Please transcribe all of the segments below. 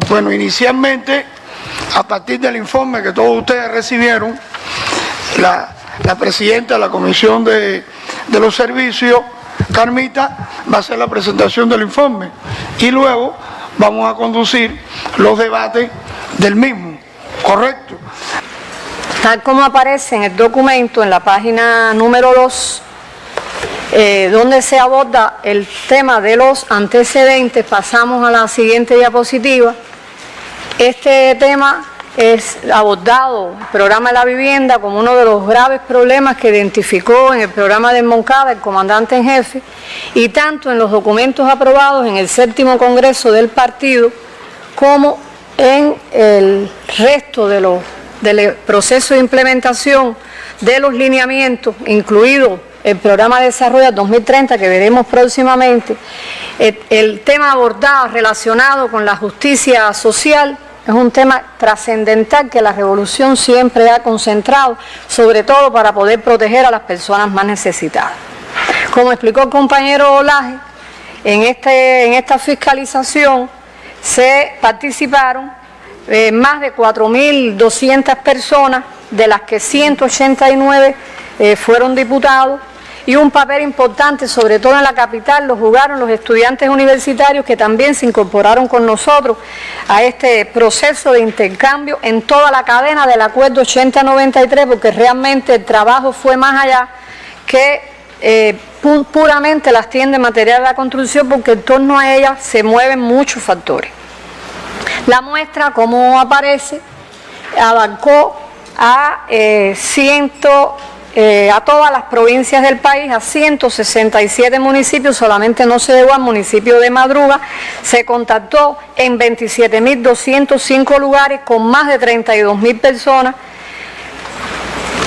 Bueno, inicialmente, a partir del informe que todos ustedes recibieron, la presidenta de la Comisión de los Servicios, Carmita, va a hacer la presentación del informe y luego vamos a conducir los debates del mismo, ¿correcto? Tal como aparece en el documento, en la página número 2, donde se aborda el tema de los antecedentes, pasamos a la siguiente diapositiva. Este tema es abordado, el programa de la vivienda, como uno de los graves problemas que identificó en el programa de Moncada el comandante en jefe, y tanto en los documentos aprobados en el 7º Congreso del partido, como en el resto del proceso de implementación de los lineamientos, incluido el programa de desarrollo 2030 que veremos próximamente. El tema abordado relacionado con la justicia social es un tema trascendental que la revolución siempre ha concentrado, sobre todo para poder proteger a las personas más necesitadas. Como explicó el compañero Olaje, en esta fiscalización se participaron más de 4.200 personas, de las que 189 fueron diputados, y un papel importante, sobre todo en la capital, lo jugaron los estudiantes universitarios que también se incorporaron con nosotros a este proceso de intercambio en toda la cadena del Acuerdo 8093, porque realmente el trabajo fue más allá que puramente las tiendas de material de la construcción, porque en torno a ellas se mueven muchos factores. La muestra, como aparece, abarcó a todas las provincias del país, a 167 municipios, solamente no se llegó al municipio de Madruga. Se contactó en 27.205 lugares con más de 32.000 personas,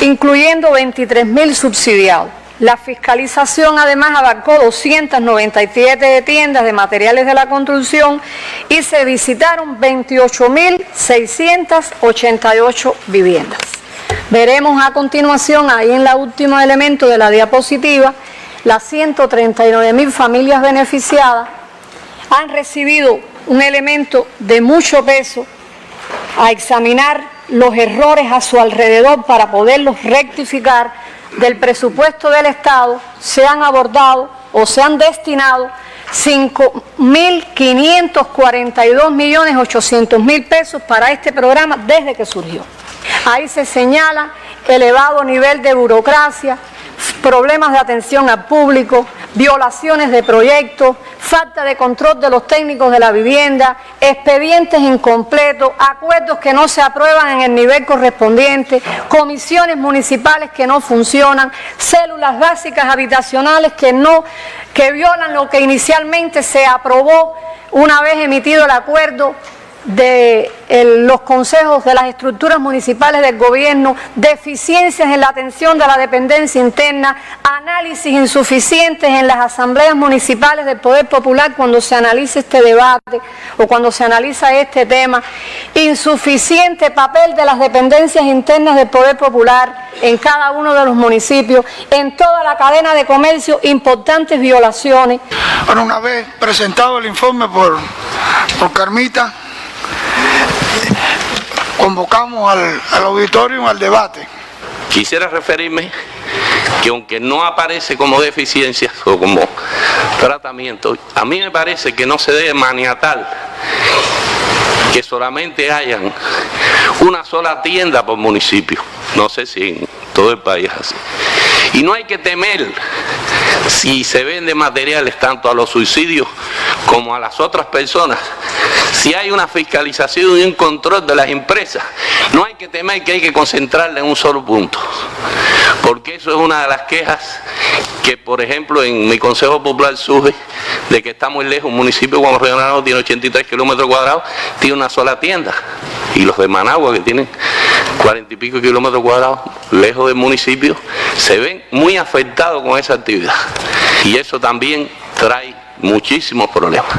incluyendo 23.000 subsidiados. La fiscalización además abarcó 297 tiendas de materiales de la construcción y se visitaron 28.688 viviendas. Veremos a continuación, ahí en el último elemento de la diapositiva, las 139.000 familias beneficiadas han recibido un elemento de mucho peso a examinar los errores a su alrededor para poderlos rectificar. Del presupuesto del Estado se han abordado o se han destinado 5.542.800.000 pesos para este programa desde que surgió. Ahí se señala elevado nivel de burocracia, problemas de atención al público, violaciones de proyectos, falta de control de los técnicos de la vivienda, expedientes incompletos, acuerdos que no se aprueban en el nivel correspondiente, comisiones municipales que no funcionan, células básicas habitacionales que violan lo que inicialmente se aprobó una vez emitido el acuerdo de los consejos de las estructuras municipales del gobierno, deficiencias en la atención de la dependencia interna, análisis insuficientes en las asambleas municipales del Poder Popular cuando se analiza este debate o cuando se analiza este tema, insuficiente papel de las dependencias internas del Poder Popular en cada uno de los municipios, en toda la cadena de comercio, importantes violaciones. Bueno, una vez presentado el informe por Carmita, convocamos al auditorio al debate. Quisiera referirme que aunque no aparece como deficiencias o como tratamiento, a mí me parece que no se debe maniatar que solamente hayan una sola tienda por municipio. No sé si en todo el país es así. Y no hay que temer si se vende materiales tanto a los suicidios como a las otras personas. Si hay una fiscalización y un control de las empresas, no hay que temer que hay que concentrarla en un solo punto. Porque eso es una de las quejas que, por ejemplo, en mi Consejo Popular surge de que está muy lejos. Un municipio como Río Naranjo tiene 83 kilómetros cuadrados, tiene una sola tienda. Y los de Managua, que tienen 40 y pico kilómetros cuadrados, lejos del municipio, se ven muy afectados con esa actividad. Y eso también trae muchísimos problemas.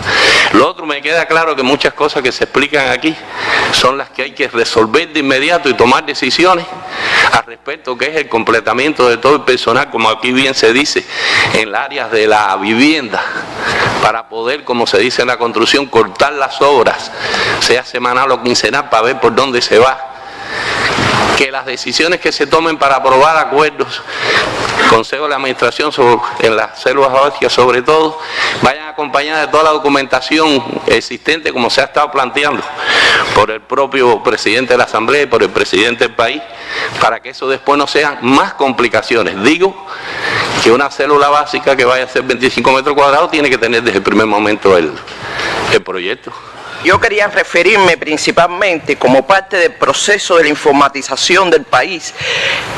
Lo otro, me queda claro que muchas cosas que se explican aquí son las que hay que resolver de inmediato y tomar decisiones al respecto, que es el completamiento de todo el personal, como aquí bien se dice, en las áreas de la vivienda, para poder, como se dice en la construcción, cortar las obras, sea semanal o quincenal, para ver por dónde se va. Que las decisiones que se tomen para aprobar acuerdos, Consejo de la Administración en las células básicas sobre todo, vayan acompañadas de toda la documentación existente, como se ha estado planteando por el propio presidente de la Asamblea y por el presidente del país, para que eso después no sean más complicaciones. Digo que una célula básica que vaya a ser 25 metros cuadrados tiene que tener desde el primer momento el proyecto. Yo quería referirme principalmente como parte del proceso de la informatización del país.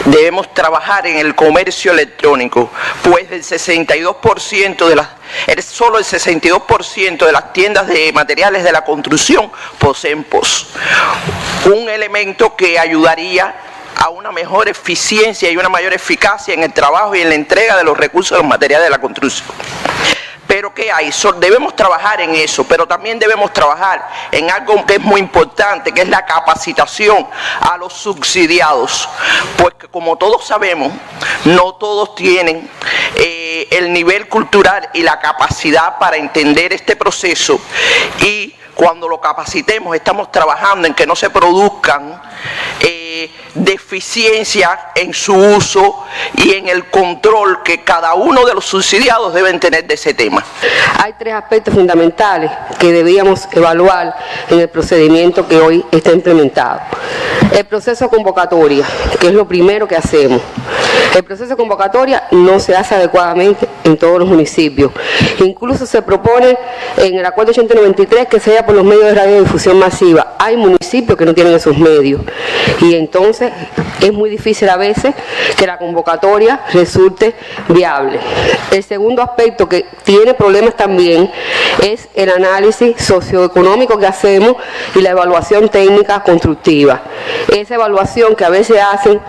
Debemos trabajar en el comercio electrónico, pues solo el 62% de las tiendas de materiales de la construcción poseen POS. Un elemento que ayudaría a una mejor eficiencia y una mayor eficacia en el trabajo y en la entrega de los recursos de los materiales de la construcción. Pero ¿qué hay? Debemos trabajar en eso, pero también debemos trabajar en algo que es muy importante, que es la capacitación a los subsidiados, pues que como todos sabemos, no todos tienen el nivel cultural y la capacidad para entender este proceso, y cuando lo capacitemos estamos trabajando en que no se produzcan deficiencias en su uso y en el control que cada uno de los subsidiados deben tener de ese tema. Hay tres aspectos fundamentales que debíamos evaluar en el procedimiento que hoy está implementado. El proceso de convocatoria, que es lo primero que hacemos. El proceso de convocatoria no se hace adecuadamente en todos los municipios. Incluso se propone en el acuerdo 893 que sea por los medios de radiodifusión masiva. Hay municipios que no tienen esos medios y entonces es muy difícil a veces que la convocatoria resulte viable. El segundo aspecto que tiene problemas también es el análisis socioeconómico que hacemos y la evaluación técnica constructiva. Esa evaluación que a veces hacen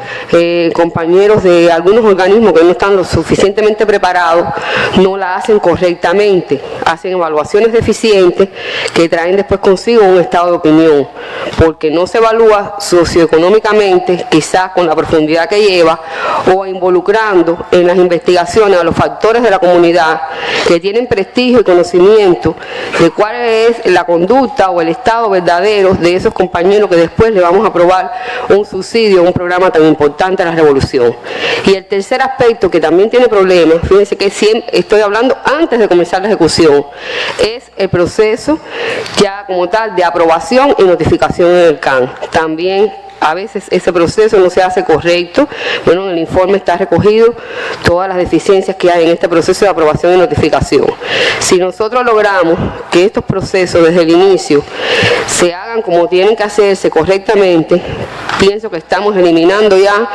compañeros de algunos organismos que no están lo suficientemente preparados, no la hacen correctamente, hacen evaluaciones deficientes que traen después consigo un estado de opinión, porque no se evalúa socioeconómicamente, quizás con la profundidad que lleva, o involucrando en las investigaciones a los factores de la comunidad que tienen prestigio y conocimiento de cuál es la conducta o el estado verdadero de esos compañeros que después le vamos a aprobar un subsidio, un programa tan importante a la revolución. Y el tercer aspecto que también tiene problemas, fíjense que siempre estoy hablando antes de comenzar la ejecución, es el proceso ya como tal de aprobación y notificación en el CAN. También a veces ese proceso no se hace correcto. Bueno, en el informe está recogido todas las deficiencias que hay en este proceso de aprobación y notificación. Si nosotros logramos que estos procesos desde el inicio se hagan como tienen que hacerse correctamente, pienso que estamos eliminando ya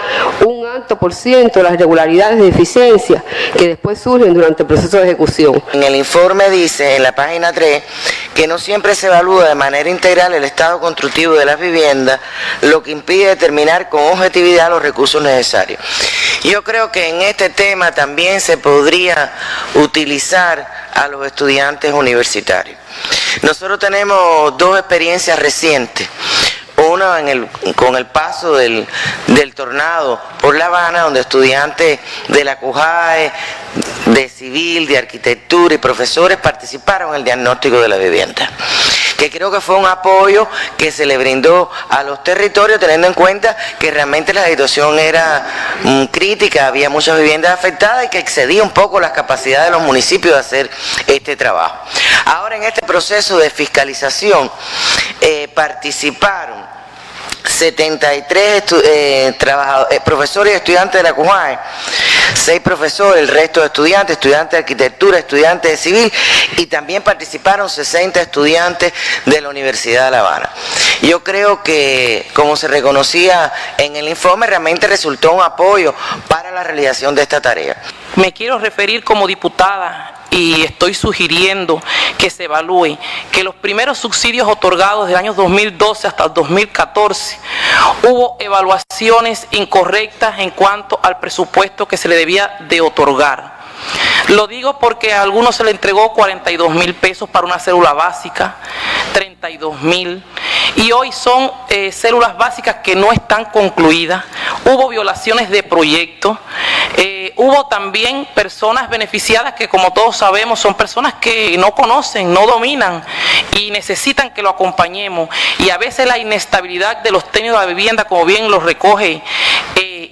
un alto por ciento de las irregularidades de deficiencia que después surgen durante el proceso de ejecución. En el informe dice, en la página 3, que no siempre se evalúa de manera integral el estado constructivo de las viviendas, lo que impide determinar con objetividad los recursos necesarios. Yo creo que en este tema también se podría utilizar a los estudiantes universitarios. Nosotros tenemos dos experiencias recientes. Una con el paso del tornado por La Habana, donde estudiantes de la CUJAE, de civil, de arquitectura y profesores participaron en el diagnóstico de la vivienda, que creo que fue un apoyo que se le brindó a los territorios, teniendo en cuenta que realmente la situación era crítica, había muchas viviendas afectadas y que excedía un poco las capacidades de los municipios de hacer este trabajo. Ahora, en este proceso de fiscalización participaron 73 profesores y estudiantes de la CUJAE, 6 profesores, el resto de estudiantes de arquitectura, estudiantes de civil, y también participaron 60 estudiantes de la Universidad de La Habana. Yo creo que, como se reconocía en el informe, realmente resultó un apoyo para la realización de esta tarea. Me quiero referir como diputada y estoy sugiriendo que se evalúe que los primeros subsidios otorgados del año 2012 hasta el 2014 hubo evaluaciones incorrectas en cuanto al presupuesto que se le debía de otorgar. Lo digo porque a algunos se le entregó 42.000 pesos para una célula básica, 32.000, y hoy son células básicas que no están concluidas. Hubo violaciones de proyectos, Hubo también personas beneficiadas que, como todos sabemos, son personas que no conocen, no dominan y necesitan que lo acompañemos. Y a veces la inestabilidad de los técnicos de la vivienda, como bien lo recoge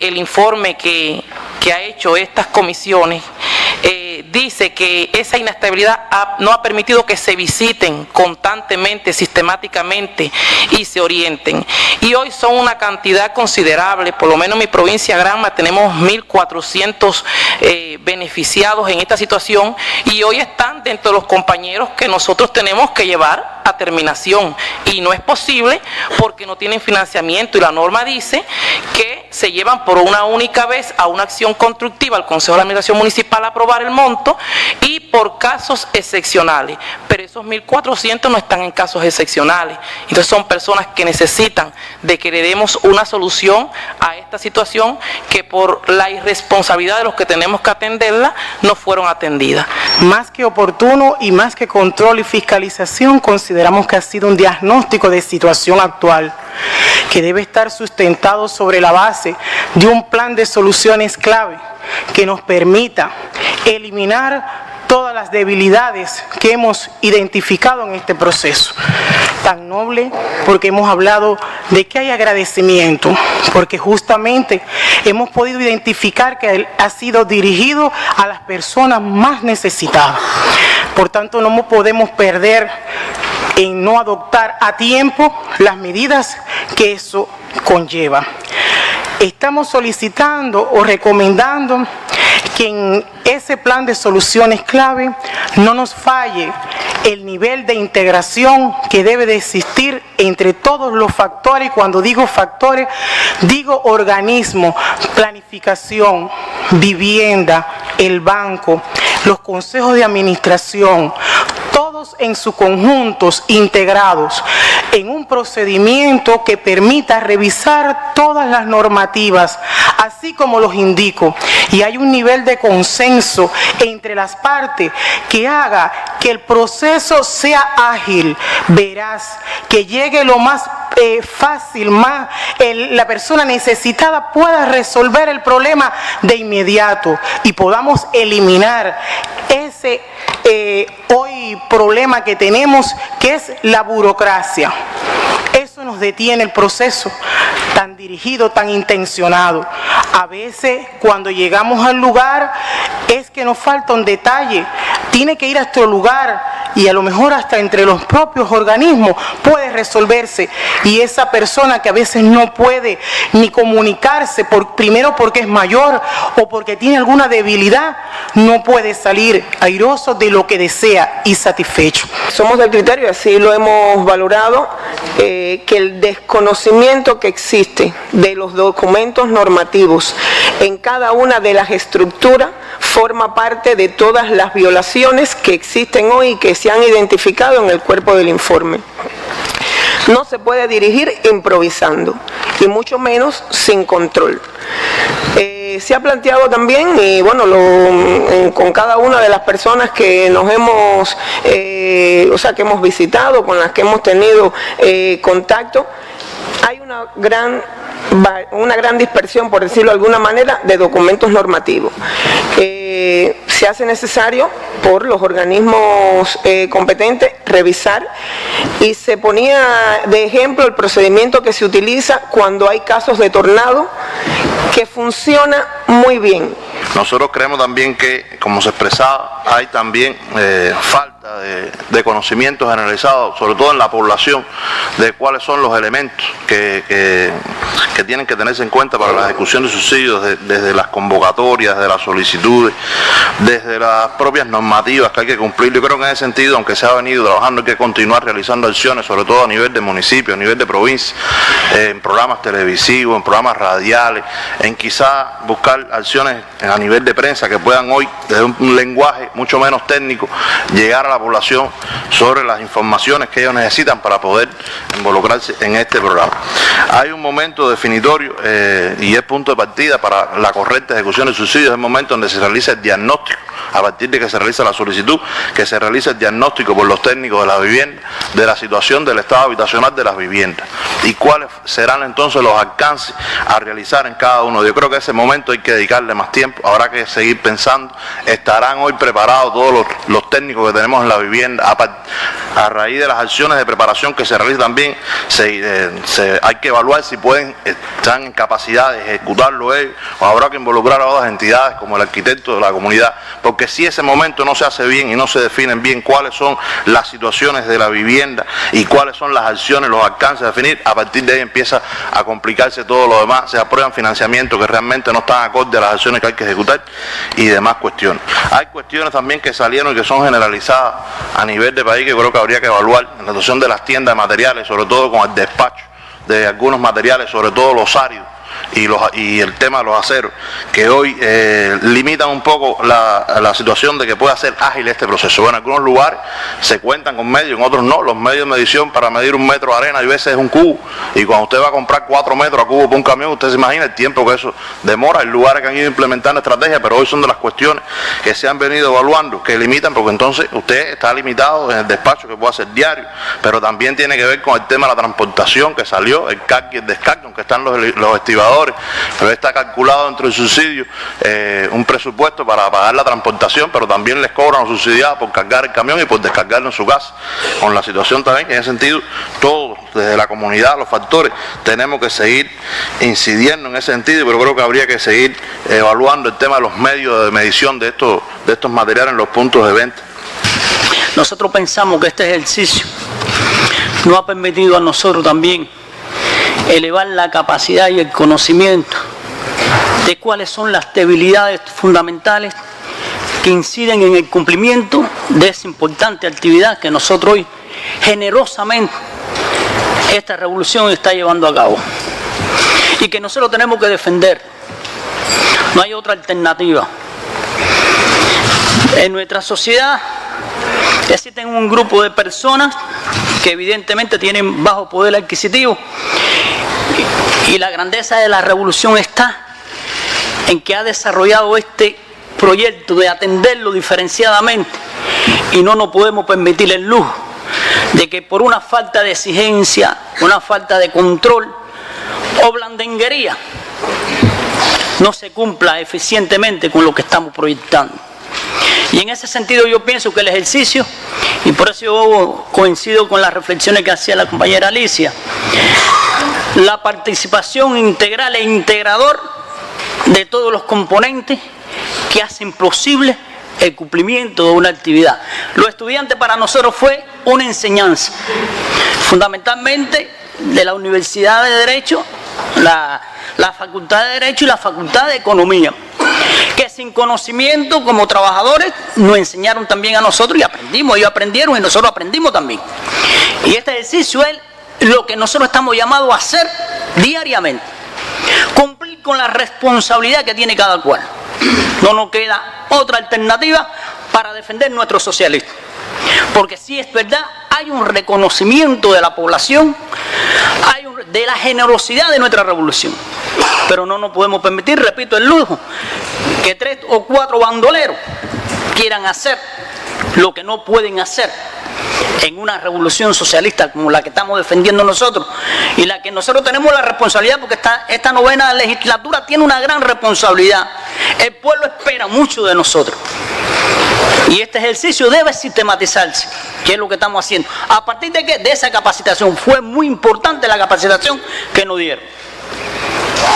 el informe que ha hecho estas comisiones, dice que esa inestabilidad no ha permitido que se visiten constantemente, sistemáticamente y se orienten. Y hoy son una cantidad considerable, por lo menos en mi provincia Granma tenemos 1.400 beneficiados en esta situación, y hoy están dentro de los compañeros que nosotros tenemos que llevar a terminación, y no es posible porque no tienen financiamiento, y la norma dice que se llevan por una única vez a una acción constructiva al Consejo de Administración Municipal a aprobar el monto, y por casos excepcionales, pero esos 1.400 no están en casos excepcionales. Entonces son personas que necesitan de que le demos una solución a esta situación, que por la irresponsabilidad de los que tenemos que atenderla no fueron atendidas. Más que oportuno y más que control y fiscalización, consideramos que ha sido un diagnóstico de situación actual que debe estar sustentado sobre la base de un plan de soluciones clave que nos permita eliminar todas las debilidades que hemos identificado en este proceso. Tan noble porque hemos hablado de que hay agradecimiento, porque justamente hemos podido identificar que ha sido dirigido a las personas más necesitadas. Por tanto, no podemos perder en no adoptar a tiempo las medidas que eso conlleva. Estamos solicitando o recomendando que en ese plan de soluciones clave no nos falle el nivel de integración que debe de existir entre todos los factores, y cuando digo factores, digo organismo, planificación, vivienda, el banco, los consejos de administración, todos en sus conjuntos integrados en un procedimiento que permita revisar todas las normativas, así como los indico, y hay un nivel de consenso entre las partes que haga que el proceso sea ágil, veraz, que llegue lo más fácil, la persona necesitada pueda resolver el problema de inmediato y podamos eliminar ese hoy problema que tenemos, que es la burocracia. Eso nos detiene el proceso tan dirigido, tan intencionado. A veces cuando llegamos al lugar es que nos falta un detalle, tiene que ir a nuestro lugar, y a lo mejor hasta entre los propios organismos puede resolverse, y esa persona que a veces no puede ni comunicarse, primero porque es mayor o porque tiene alguna debilidad, no puede salir airoso de lo que desea y satisfecho. Somos del criterio, y así lo hemos valorado, que el desconocimiento que existe de los documentos normativos en cada una de las estructuras forma parte de todas las violaciones que existen hoy y que se han identificado en el cuerpo del informe. No se puede dirigir improvisando, y mucho menos sin control. Se ha planteado también, y bueno, con cada una de las personas que nos hemos, que hemos visitado, con las que hemos tenido contacto, hay una gran dispersión, por decirlo de alguna manera, de documentos normativos. Se hace necesario por los organismos competentes revisar, y se ponía de ejemplo el procedimiento que se utiliza cuando hay casos de tornado, que funciona muy bien. Nosotros creemos también que, como se expresaba, hay también falta de conocimiento generalizado, sobre todo en la población, de cuáles son los elementos que tienen que tenerse en cuenta para la ejecución de subsidios, desde las convocatorias, desde las solicitudes, desde las propias normativas que hay que cumplir. Yo creo que en ese sentido, aunque se ha venido trabajando, hay que continuar realizando acciones, sobre todo a nivel de municipio, a nivel de provincia, en programas televisivos, en programas radiales, en quizá buscar acciones a nivel de prensa que puedan hoy, desde un lenguaje mucho menos técnico, llegar a la la población sobre las informaciones que ellos necesitan para poder involucrarse en este programa. Hay un momento definitorio y es punto de partida para la correcta ejecución del subsidio, es el momento donde se realiza el diagnóstico, a partir de que se realiza la solicitud, que se realiza el diagnóstico por los técnicos de la vivienda, de la situación del estado habitacional de las viviendas y cuáles serán entonces los alcances a realizar en cada uno. Yo creo que a ese momento hay que dedicarle más tiempo, habrá que seguir pensando, estarán hoy preparados todos los técnicos que tenemos en la vivienda, a raíz de las acciones de preparación que se realizan también, hay que evaluar si están en capacidad de ejecutarlo ellos, o habrá que involucrar a otras entidades como el arquitecto de la comunidad, porque si ese momento no se hace bien y no se definen bien cuáles son las situaciones de la vivienda y cuáles son las acciones, los alcances a definir, a partir de ahí empieza a complicarse todo lo demás, se aprueban financiamientos que realmente no están acorde a las acciones que hay que ejecutar y demás cuestiones. Hay cuestiones también que salieron y que son generalizadas a nivel de país que creo que habría que evaluar en la situación de las tiendas de materiales, sobre todo con el despacho de algunos materiales, sobre todo los áridos y el tema de los aceros, que hoy limitan un poco la situación de que pueda ser ágil este proceso. Bueno, en algunos lugares se cuentan con medios, en otros no. Los medios de medición para medir 1 metro de arena, a veces es un cubo, y cuando usted va a comprar 4 metros a cubo por un camión, usted se imagina el tiempo que eso demora. Hay lugares que han ido implementando estrategias, pero hoy son de las cuestiones que se han venido evaluando, que limitan, porque entonces usted está limitado en el despacho que puede hacer diario, pero también tiene que ver con el tema de la transportación que salió, el cargue y el descargue, aunque están los estibadores, pero está calculado dentro del subsidio un presupuesto para pagar la transportación, pero también les cobran los subsidiados por cargar el camión y por descargarlo en su casa. Con la situación también, en ese sentido, todos, desde la comunidad, los factores, tenemos que seguir incidiendo en ese sentido, pero creo que habría que seguir evaluando el tema de los medios de medición de estos materiales en los puntos de venta. Nosotros pensamos que este ejercicio nos ha permitido a nosotros también elevar la capacidad y el conocimiento de cuáles son las debilidades fundamentales que inciden en el cumplimiento de esa importante actividad que nosotros hoy generosamente esta revolución está llevando a cabo y que nosotros tenemos que defender. No hay otra alternativa. En nuestra sociedad existen un grupo de personas que evidentemente tienen bajo poder adquisitivo, y la grandeza de la revolución está en que ha desarrollado este proyecto de atenderlo diferenciadamente, y no nos podemos permitir el lujo de que por una falta de exigencia, una falta de control o blandenguería no se cumpla eficientemente con lo que estamos proyectando. Y en ese sentido yo pienso que el ejercicio, y por eso yo coincido con las reflexiones que hacía la compañera Alicia, la participación integral e integrador de todos los componentes que hacen posible el cumplimiento de una actividad. Los estudiantes para nosotros fue una enseñanza, fundamentalmente de la Universidad de Derecho, la Facultad de Derecho y la Facultad de Economía, que sin conocimiento como trabajadores nos enseñaron también a nosotros y aprendimos, ellos aprendieron y nosotros aprendimos también. Y este ejercicio es lo que nosotros estamos llamados a hacer diariamente, cumplir con la responsabilidad que tiene cada cual. No nos queda otra alternativa para defender nuestro socialismo, porque sí es verdad, hay un reconocimiento de la población, de la generosidad de nuestra revolución, pero no nos podemos permitir, repito, el lujo que 3 o 4 bandoleros quieran hacer lo que no pueden hacer en una revolución socialista como la que estamos defendiendo nosotros, y la que nosotros tenemos la responsabilidad, porque esta 9ª legislatura tiene una gran responsabilidad. El pueblo espera mucho de nosotros y este ejercicio debe sistematizarse, que es lo que estamos haciendo. ¿A partir de qué? De esa capacitación. Fue muy importante la capacitación que nos dieron,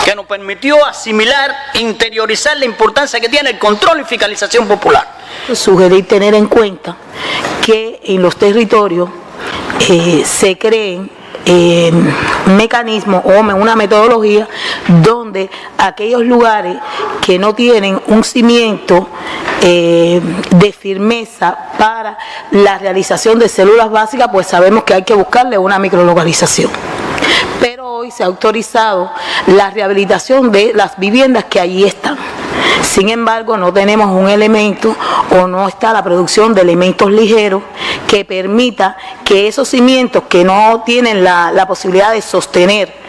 que nos permitió asimilar, interiorizar la importancia que tiene el control y fiscalización popular. Sugerir tener en cuenta que en los territorios se creen mecanismos o una metodología donde aquellos lugares que no tienen un cimiento de firmeza para la realización de células básicas, pues sabemos que hay que buscarle una microlocalización. Pero hoy se ha autorizado la rehabilitación de las viviendas que allí están. Sin embargo, no tenemos un elemento o no está la producción de elementos ligeros que permita que esos cimientos que no tienen la posibilidad de sostener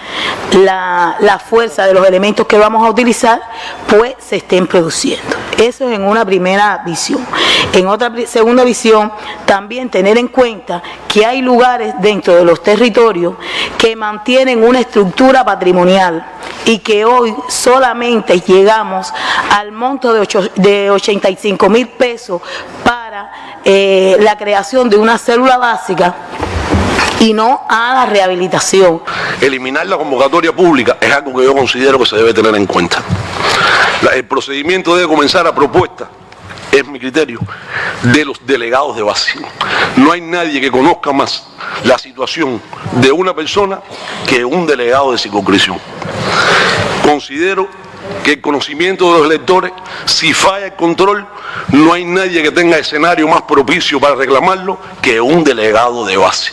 la fuerza de los elementos que vamos a utilizar, pues se estén produciendo. Eso es en una primera visión. En otra segunda visión, también tener en cuenta que hay lugares dentro de los territorios que mantienen una estructura patrimonial y que hoy solamente llegamos al monto de 85,000 pesos para la creación de una célula básica y no a la rehabilitación. Eliminar la convocatoria pública es algo que yo considero que se debe tener en cuenta. El procedimiento debe comenzar a propuesta, es mi criterio, de los delegados de base. No hay nadie que conozca más la situación de una persona que un delegado de circunscripción. Considero que el conocimiento de los electores, si falla el control, no hay nadie que tenga escenario más propicio para reclamarlo que un delegado de base.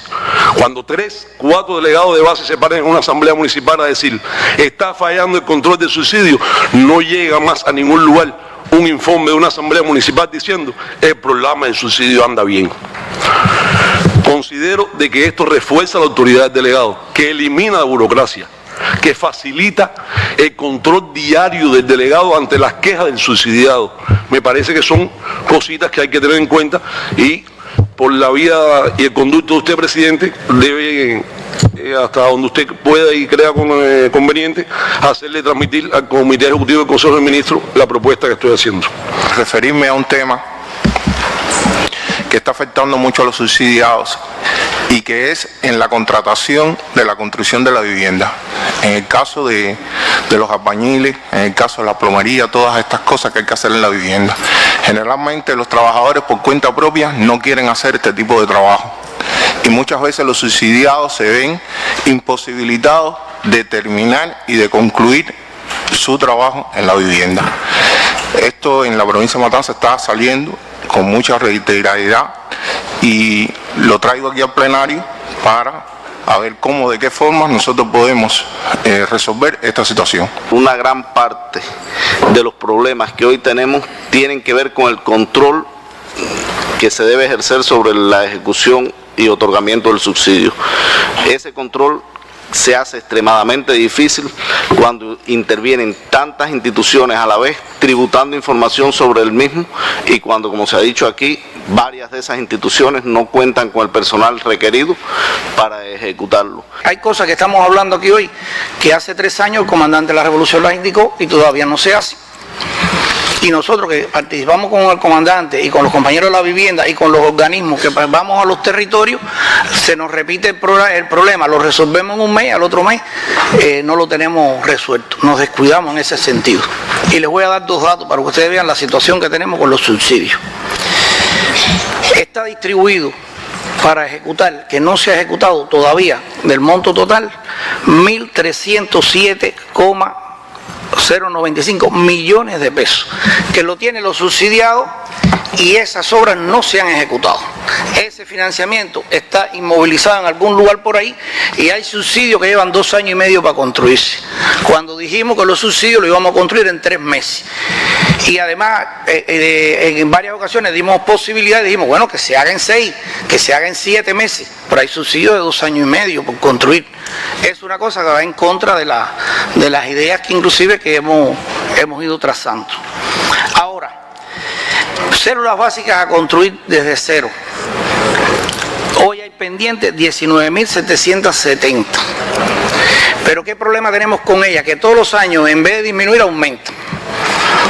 Cuando 3, 4 delegados de base se paren en una asamblea municipal a decir está fallando el control del subsidio, no llega más a ningún lugar un informe de una asamblea municipal diciendo el programa del subsidio anda bien. Considero de que esto refuerza la autoridad del delegado, que elimina la burocracia, que facilita el control diario del delegado ante las quejas del subsidiado. Me parece que son cositas que hay que tener en cuenta y por la vía y el conducto de usted, presidente, debe, hasta donde usted pueda y crea conveniente, hacerle transmitir al Comité Ejecutivo del Consejo de Ministros la propuesta que estoy haciendo. Referirme a un tema que está afectando mucho a los subsidiados y que es en la contratación de la construcción de la vivienda. En el caso de los albañiles, en el caso de la plomería, todas estas cosas que hay que hacer en la vivienda. Generalmente los trabajadores por cuenta propia no quieren hacer este tipo de trabajo y muchas veces los subsidiados se ven imposibilitados de terminar y de concluir su trabajo en la vivienda. Esto en la provincia de Matanzas está saliendo con mucha reiteratividad y lo traigo aquí al plenario para a ver cómo, de qué forma nosotros podemos resolver esta situación. Una gran parte de los problemas que hoy tenemos tienen que ver con el control que se debe ejercer sobre la ejecución y otorgamiento del subsidio. Ese control se hace extremadamente difícil cuando intervienen tantas instituciones a la vez tributando información sobre el mismo y cuando, como se ha dicho aquí, varias de esas instituciones no cuentan con el personal requerido para ejecutarlo. Hay cosas que estamos hablando aquí hoy que hace 3 años el comandante de la Revolución las indicó y todavía no se hace. Y nosotros que participamos con el comandante y con los compañeros de la vivienda y con los organismos que vamos a los territorios, se nos repite el problema, lo resolvemos en un mes, al otro mes no lo tenemos resuelto, nos descuidamos en ese sentido. Y les voy a dar 2 datos para que ustedes vean la situación que tenemos con los subsidios. Está distribuido para ejecutar, que no se ha ejecutado todavía del monto total, 1.307,095 millones de pesos, que lo tienen los subsidiados y esas obras no se han ejecutado. Ese financiamiento está inmovilizado en algún lugar por ahí y hay subsidios que llevan 2 años y medio para construirse. Cuando dijimos que los subsidios los íbamos a construir en 3 meses. Y además, en varias ocasiones dimos posibilidades, dijimos, bueno, que se haga en 6, que se haga en 7 meses, pero hay subsidios de 2 años y medio por construir. Es una cosa que va en contra de las ideas que inclusive que hemos ido trazando. Ahora, células básicas a construir desde cero. Hoy hay pendientes 19.770. Pero ¿qué problema tenemos con ellas? Que todos los años, en vez de disminuir, aumenta.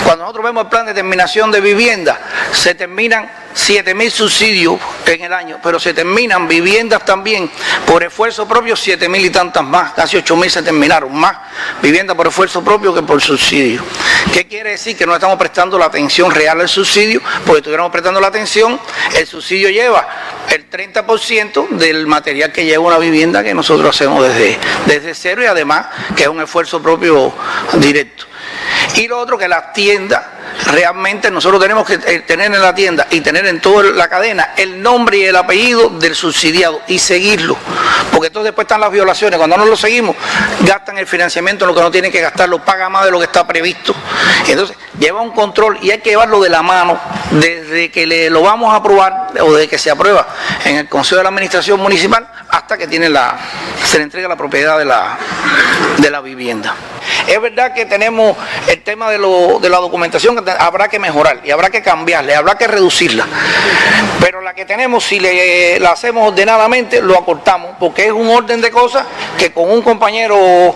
Cuando nosotros vemos el plan de terminación de vivienda, se terminan 7.000 subsidios en el año, pero se terminan viviendas también por esfuerzo propio, 7.000 y tantas más, casi 8.000 se terminaron, más viviendas por esfuerzo propio que por subsidio. ¿Qué quiere decir? Que no estamos prestando la atención real al subsidio, porque si estuviéramos prestando la atención, el subsidio lleva el 30% del material que lleva una vivienda que nosotros hacemos desde cero y además que es un esfuerzo propio directo. Y lo otro, que las tiendas, realmente nosotros tenemos que tener en la tienda y tener en toda la cadena el nombre y el apellido del subsidiado y seguirlo, porque entonces después están las violaciones. Cuando no lo seguimos, gastan el financiamiento en lo que no tienen que gastarlo, paga más de lo que está previsto. Entonces lleva un control y hay que llevarlo de la mano desde que lo vamos a aprobar o desde que se aprueba en el Consejo de la Administración Municipal hasta que se le entrega la propiedad de la vivienda. Es verdad que tenemos el tema de la documentación que habrá que mejorar y habrá que cambiarla, habrá que reducirla, pero la que tenemos, si la hacemos ordenadamente, lo acortamos, porque es un orden de cosas que con un compañero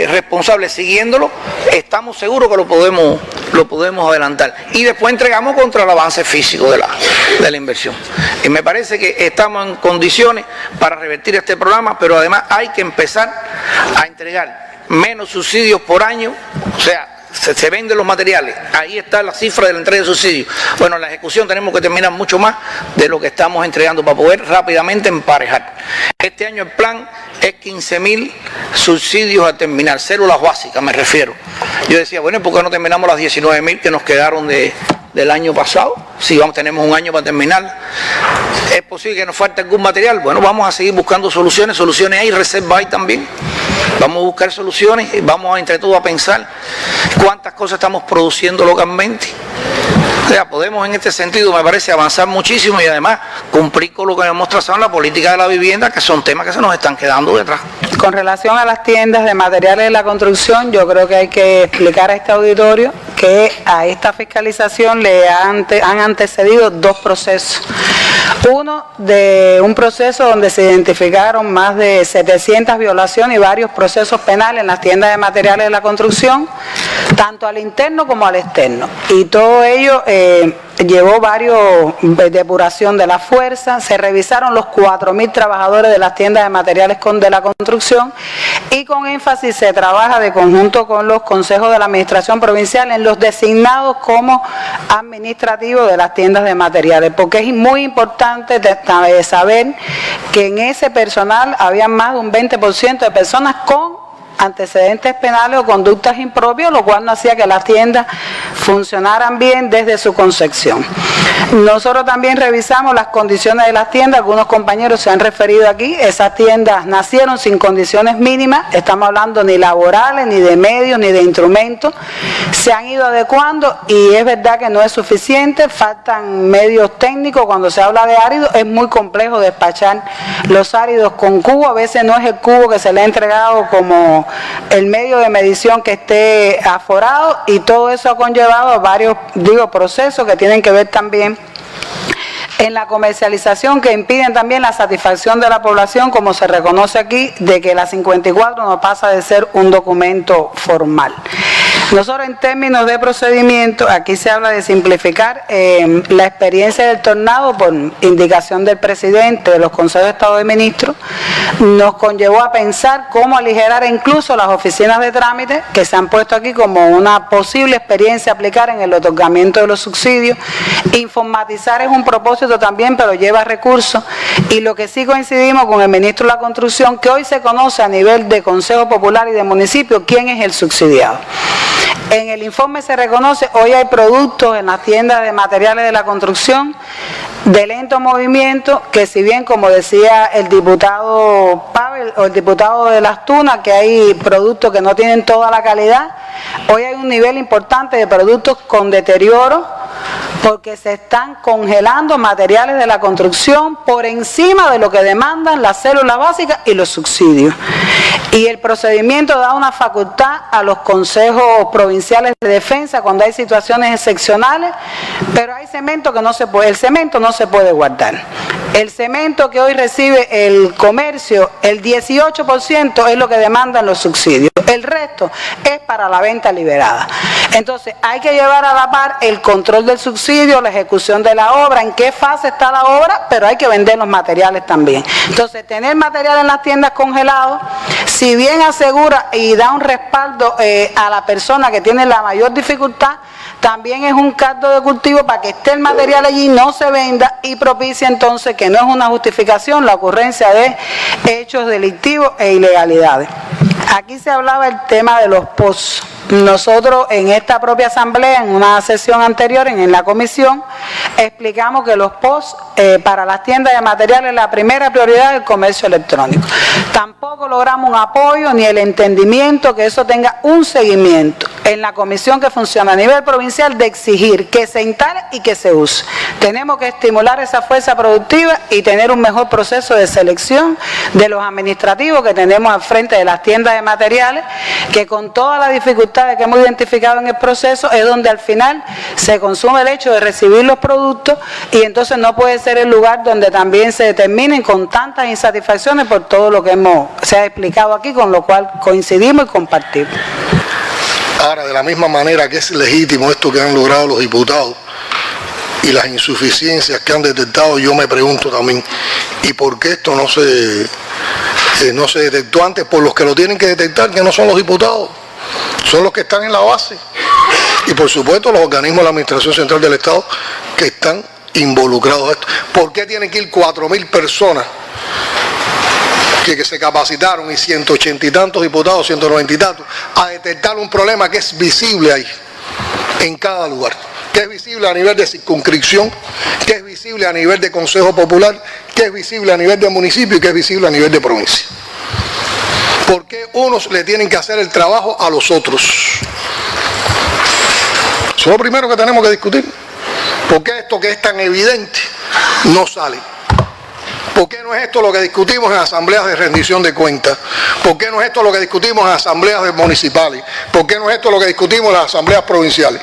responsable siguiéndolo, estamos seguros que lo podemos adelantar, y después entregamos contra el avance físico de la inversión. Y me parece que estamos en condiciones para revertir este programa, pero además hay que empezar a entregar menos subsidios por año, o sea, se venden los materiales, ahí está la cifra de la entrega de subsidios. Bueno, en la ejecución tenemos que terminar mucho más de lo que estamos entregando para poder rápidamente emparejar. Este año el plan es 15.000 subsidios a terminar, células básicas me refiero. Yo decía, bueno, ¿por qué no terminamos las 19.000 que nos quedaron del año pasado? Si tenemos un año para terminar. ¿Es posible que nos falte algún material? Bueno, vamos a seguir buscando soluciones hay, reserva hay también. Vamos a buscar soluciones y vamos entre todos a pensar cuántas cosas estamos produciendo localmente. O sea, podemos en este sentido, me parece, avanzar muchísimo y además cumplir con lo que hemos trazado en la política de la vivienda, que son temas que se nos están quedando detrás. Con relación a las tiendas de materiales de la construcción, yo creo que hay que explicar a este auditorio que a esta fiscalización le han antecedido dos procesos. Uno, de un proceso donde se identificaron más de 700 violaciones y varios procesos penales en las tiendas de materiales de la construcción, tanto al interno como al externo. Y todo ello llevó varios depuración de la fuerza, se revisaron los 4.000 trabajadores de las tiendas de materiales de la construcción y con énfasis se trabaja de conjunto con los consejos de la administración provincial en los designados como administrativos de las tiendas de materiales, porque es muy importante saber que en ese personal había más de un 20% de personas con antecedentes penales o conductas impropias, lo cual no hacía que las tiendas funcionaran bien desde su concepción. Nosotros también revisamos las condiciones de las tiendas, algunos compañeros se han referido aquí, esas tiendas nacieron sin condiciones mínimas, estamos hablando ni laborales, ni de medios, ni de instrumentos, se han ido adecuando y es verdad que no es suficiente, faltan medios técnicos, cuando se habla de áridos es muy complejo despachar los áridos con cubo, a veces no es el cubo que se le ha entregado como el medio de medición que esté aforado y todo eso ha conllevado a varios procesos que tienen que ver también en la comercialización que impiden también la satisfacción de la población, como se reconoce aquí, de que la 54 no pasa de ser un documento formal. Nosotros en términos de procedimiento, aquí se habla de simplificar la experiencia del tornado por indicación del presidente de los consejos de Estado de Ministros, nos conllevó a pensar cómo aligerar incluso las oficinas de trámite que se han puesto aquí como una posible experiencia a aplicar en el otorgamiento de los subsidios. Informatizar es un propósito también, pero lleva recursos y lo que sí coincidimos con el ministro de la Construcción, que hoy se conoce a nivel de Consejo Popular y de municipio quién es el subsidiado. En el informe se reconoce, hoy hay productos en las tiendas de materiales de la construcción de lento movimiento, que si bien, como decía el diputado Pavel o el diputado de Las Tunas, que hay productos que no tienen toda la calidad, hoy hay un nivel importante de productos con deterioro, porque se están congelando materiales de la construcción por encima de lo que demandan las células básicas y los subsidios. Y el procedimiento da una facultad a los consejos provinciales de defensa cuando hay situaciones excepcionales, pero hay cemento que no se puede, el cemento no se puede guardar. El cemento que hoy recibe el comercio, el 18% es lo que demandan los subsidios, el resto es para la venta liberada. Entonces hay que llevar a la par el control del subsidio, la ejecución de la obra, en qué fase está la obra, pero hay que vender los materiales también. Entonces tener material en las tiendas congelados, si bien asegura y da un respaldo a la persona que tiene la mayor dificultad, también es un caldo de cultivo para que esté el material allí, no se venda y propicia entonces que no es una justificación la ocurrencia de hechos delictivos e ilegalidades. Aquí se hablaba el tema de los pozos. Nosotros en esta propia asamblea, en una sesión anterior, en la comisión, explicamos que los POS para las tiendas de materiales, la primera prioridad es el comercio electrónico. Tampoco logramos un apoyo ni el entendimiento que eso tenga un seguimiento en la comisión que funciona a nivel provincial de exigir que se instale y que se use. Tenemos que estimular esa fuerza productiva y tener un mejor proceso de selección de los administrativos que tenemos al frente de las tiendas de materiales, que con todas las dificultades que hemos identificado en el proceso es donde al final se consume el hecho de recibir los productos, y entonces no puede ser el lugar donde también se determinen con tantas insatisfacciones por todo lo que se ha explicado aquí, con lo cual coincidimos y compartimos. Ahora, de la misma manera que es legítimo esto que han logrado los diputados y las insuficiencias que han detectado, yo me pregunto también, ¿y por qué esto no se detectó antes por los que lo tienen que detectar, que no son los diputados? Son los que están en la base y por supuesto los organismos de la Administración Central del Estado que están involucrados en esto. ¿Por qué tienen que ir 4.000 personas que se capacitaron y 180 y tantos diputados, 190 y tantos, a detectar un problema que es visible ahí, en cada lugar? Que es visible a nivel de circunscripción, que es visible a nivel de Consejo Popular, que es visible a nivel de municipio y que es visible a nivel de provincia. ¿Por qué unos le tienen que hacer el trabajo a los otros? Eso es lo primero que tenemos que discutir. ¿Por qué esto que es tan evidente no sale? ¿Por qué no es esto lo que discutimos en asambleas de rendición de cuentas? ¿Por qué no es esto lo que discutimos en asambleas municipales? ¿Por qué no es esto lo que discutimos en las asambleas provinciales?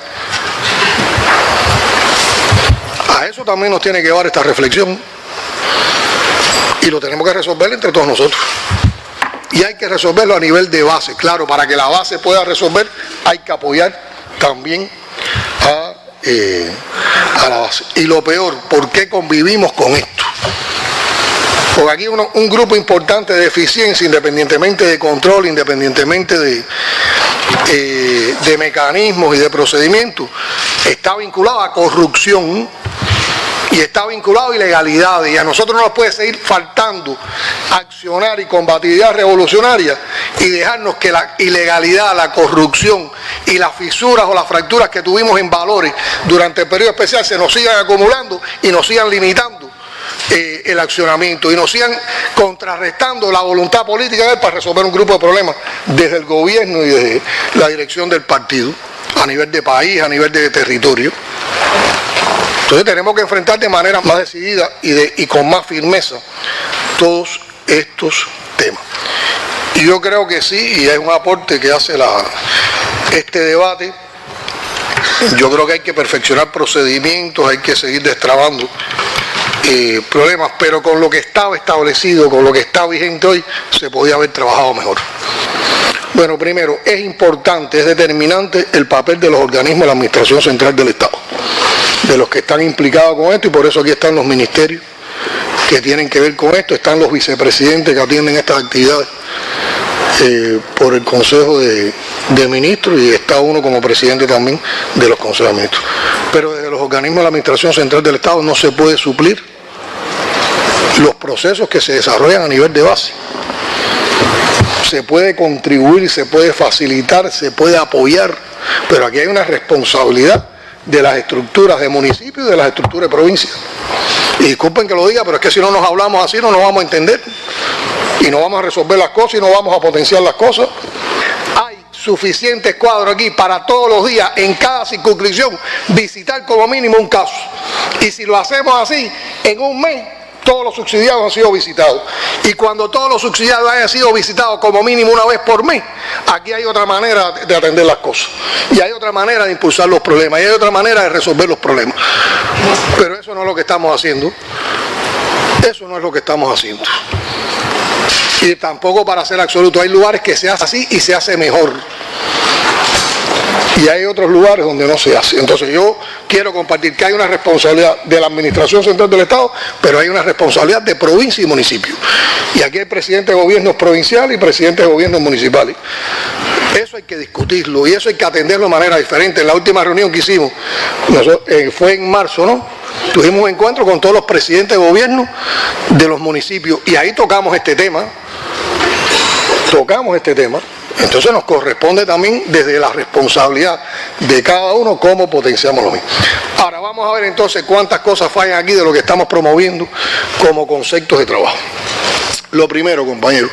A eso también nos tiene que llevar esta reflexión y lo tenemos que resolver entre todos nosotros. Y hay que resolverlo a nivel de base. Claro, para que la base pueda resolver hay que apoyar también a la base. Y lo peor, ¿por qué convivimos con esto? Porque aquí un grupo importante de eficiencia, independientemente de control, independientemente de mecanismos y de procedimientos, está vinculado a corrupción y está vinculado a ilegalidades, y a nosotros no nos puede seguir faltando accionar y combatir ideas revolucionarias y dejarnos que la ilegalidad, la corrupción y las fisuras o las fracturas que tuvimos en valores durante el periodo especial se nos sigan acumulando y nos sigan limitando el accionamiento y nos sigan contrarrestando la voluntad política para resolver un grupo de problemas desde el gobierno y desde la dirección del partido, a nivel de país, a nivel de territorio. Entonces tenemos que enfrentar de manera más decidida y con más firmeza todos estos temas. Y yo creo que sí, y es un aporte que hace este debate. Yo creo que hay que perfeccionar procedimientos, hay que seguir destrabando problemas, pero con lo que estaba establecido, con lo que está vigente hoy, se podía haber trabajado mejor. Bueno, primero, es importante, es determinante el papel de los organismos de la Administración Central del Estado, de los que están implicados con esto, y por eso aquí están los ministerios que tienen que ver con esto, están los vicepresidentes que atienden estas actividades por el Consejo de Ministros, y está uno como presidente también de los consejos de ministros. Pero desde los organismos de la Administración Central del Estado no se puede suplir los procesos que se desarrollan a nivel de base. Se puede contribuir, se puede facilitar, se puede apoyar, pero aquí hay una responsabilidad de las estructuras de municipio y de las estructuras de provincia. Y disculpen que lo diga, pero es que si no nos hablamos así no nos vamos a entender y no vamos a resolver las cosas y no vamos a potenciar las cosas. Hay suficientes cuadros aquí para todos los días en cada circunscripción visitar como mínimo un caso, y si lo hacemos así, en un mes todos los subsidiados han sido visitados, y cuando todos los subsidiados hayan sido visitados como mínimo una vez por mes, aquí hay otra manera de atender las cosas, y hay otra manera de impulsar los problemas, y hay otra manera de resolver los problemas. Pero eso no es lo que estamos haciendo, eso no es lo que estamos haciendo. Y tampoco, para ser absoluto, hay lugares que se hace así y se hace mejor, y hay otros lugares donde no se hace. Entonces yo quiero compartir que hay una responsabilidad de la Administración Central del Estado, pero hay una responsabilidad de provincia y municipio. Y aquí hay presidentes de gobiernos provinciales y presidentes de gobiernos municipales. Eso hay que discutirlo y eso hay que atenderlo de manera diferente. En la última reunión que hicimos, fue en marzo, ¿no? Tuvimos un encuentro con todos los presidentes de gobierno de los municipios y ahí tocamos este tema. Entonces nos corresponde también desde la responsabilidad de cada uno cómo potenciamos lo mismo. Ahora vamos a ver entonces cuántas cosas fallan aquí de lo que estamos promoviendo como conceptos de trabajo. Lo primero, compañeros,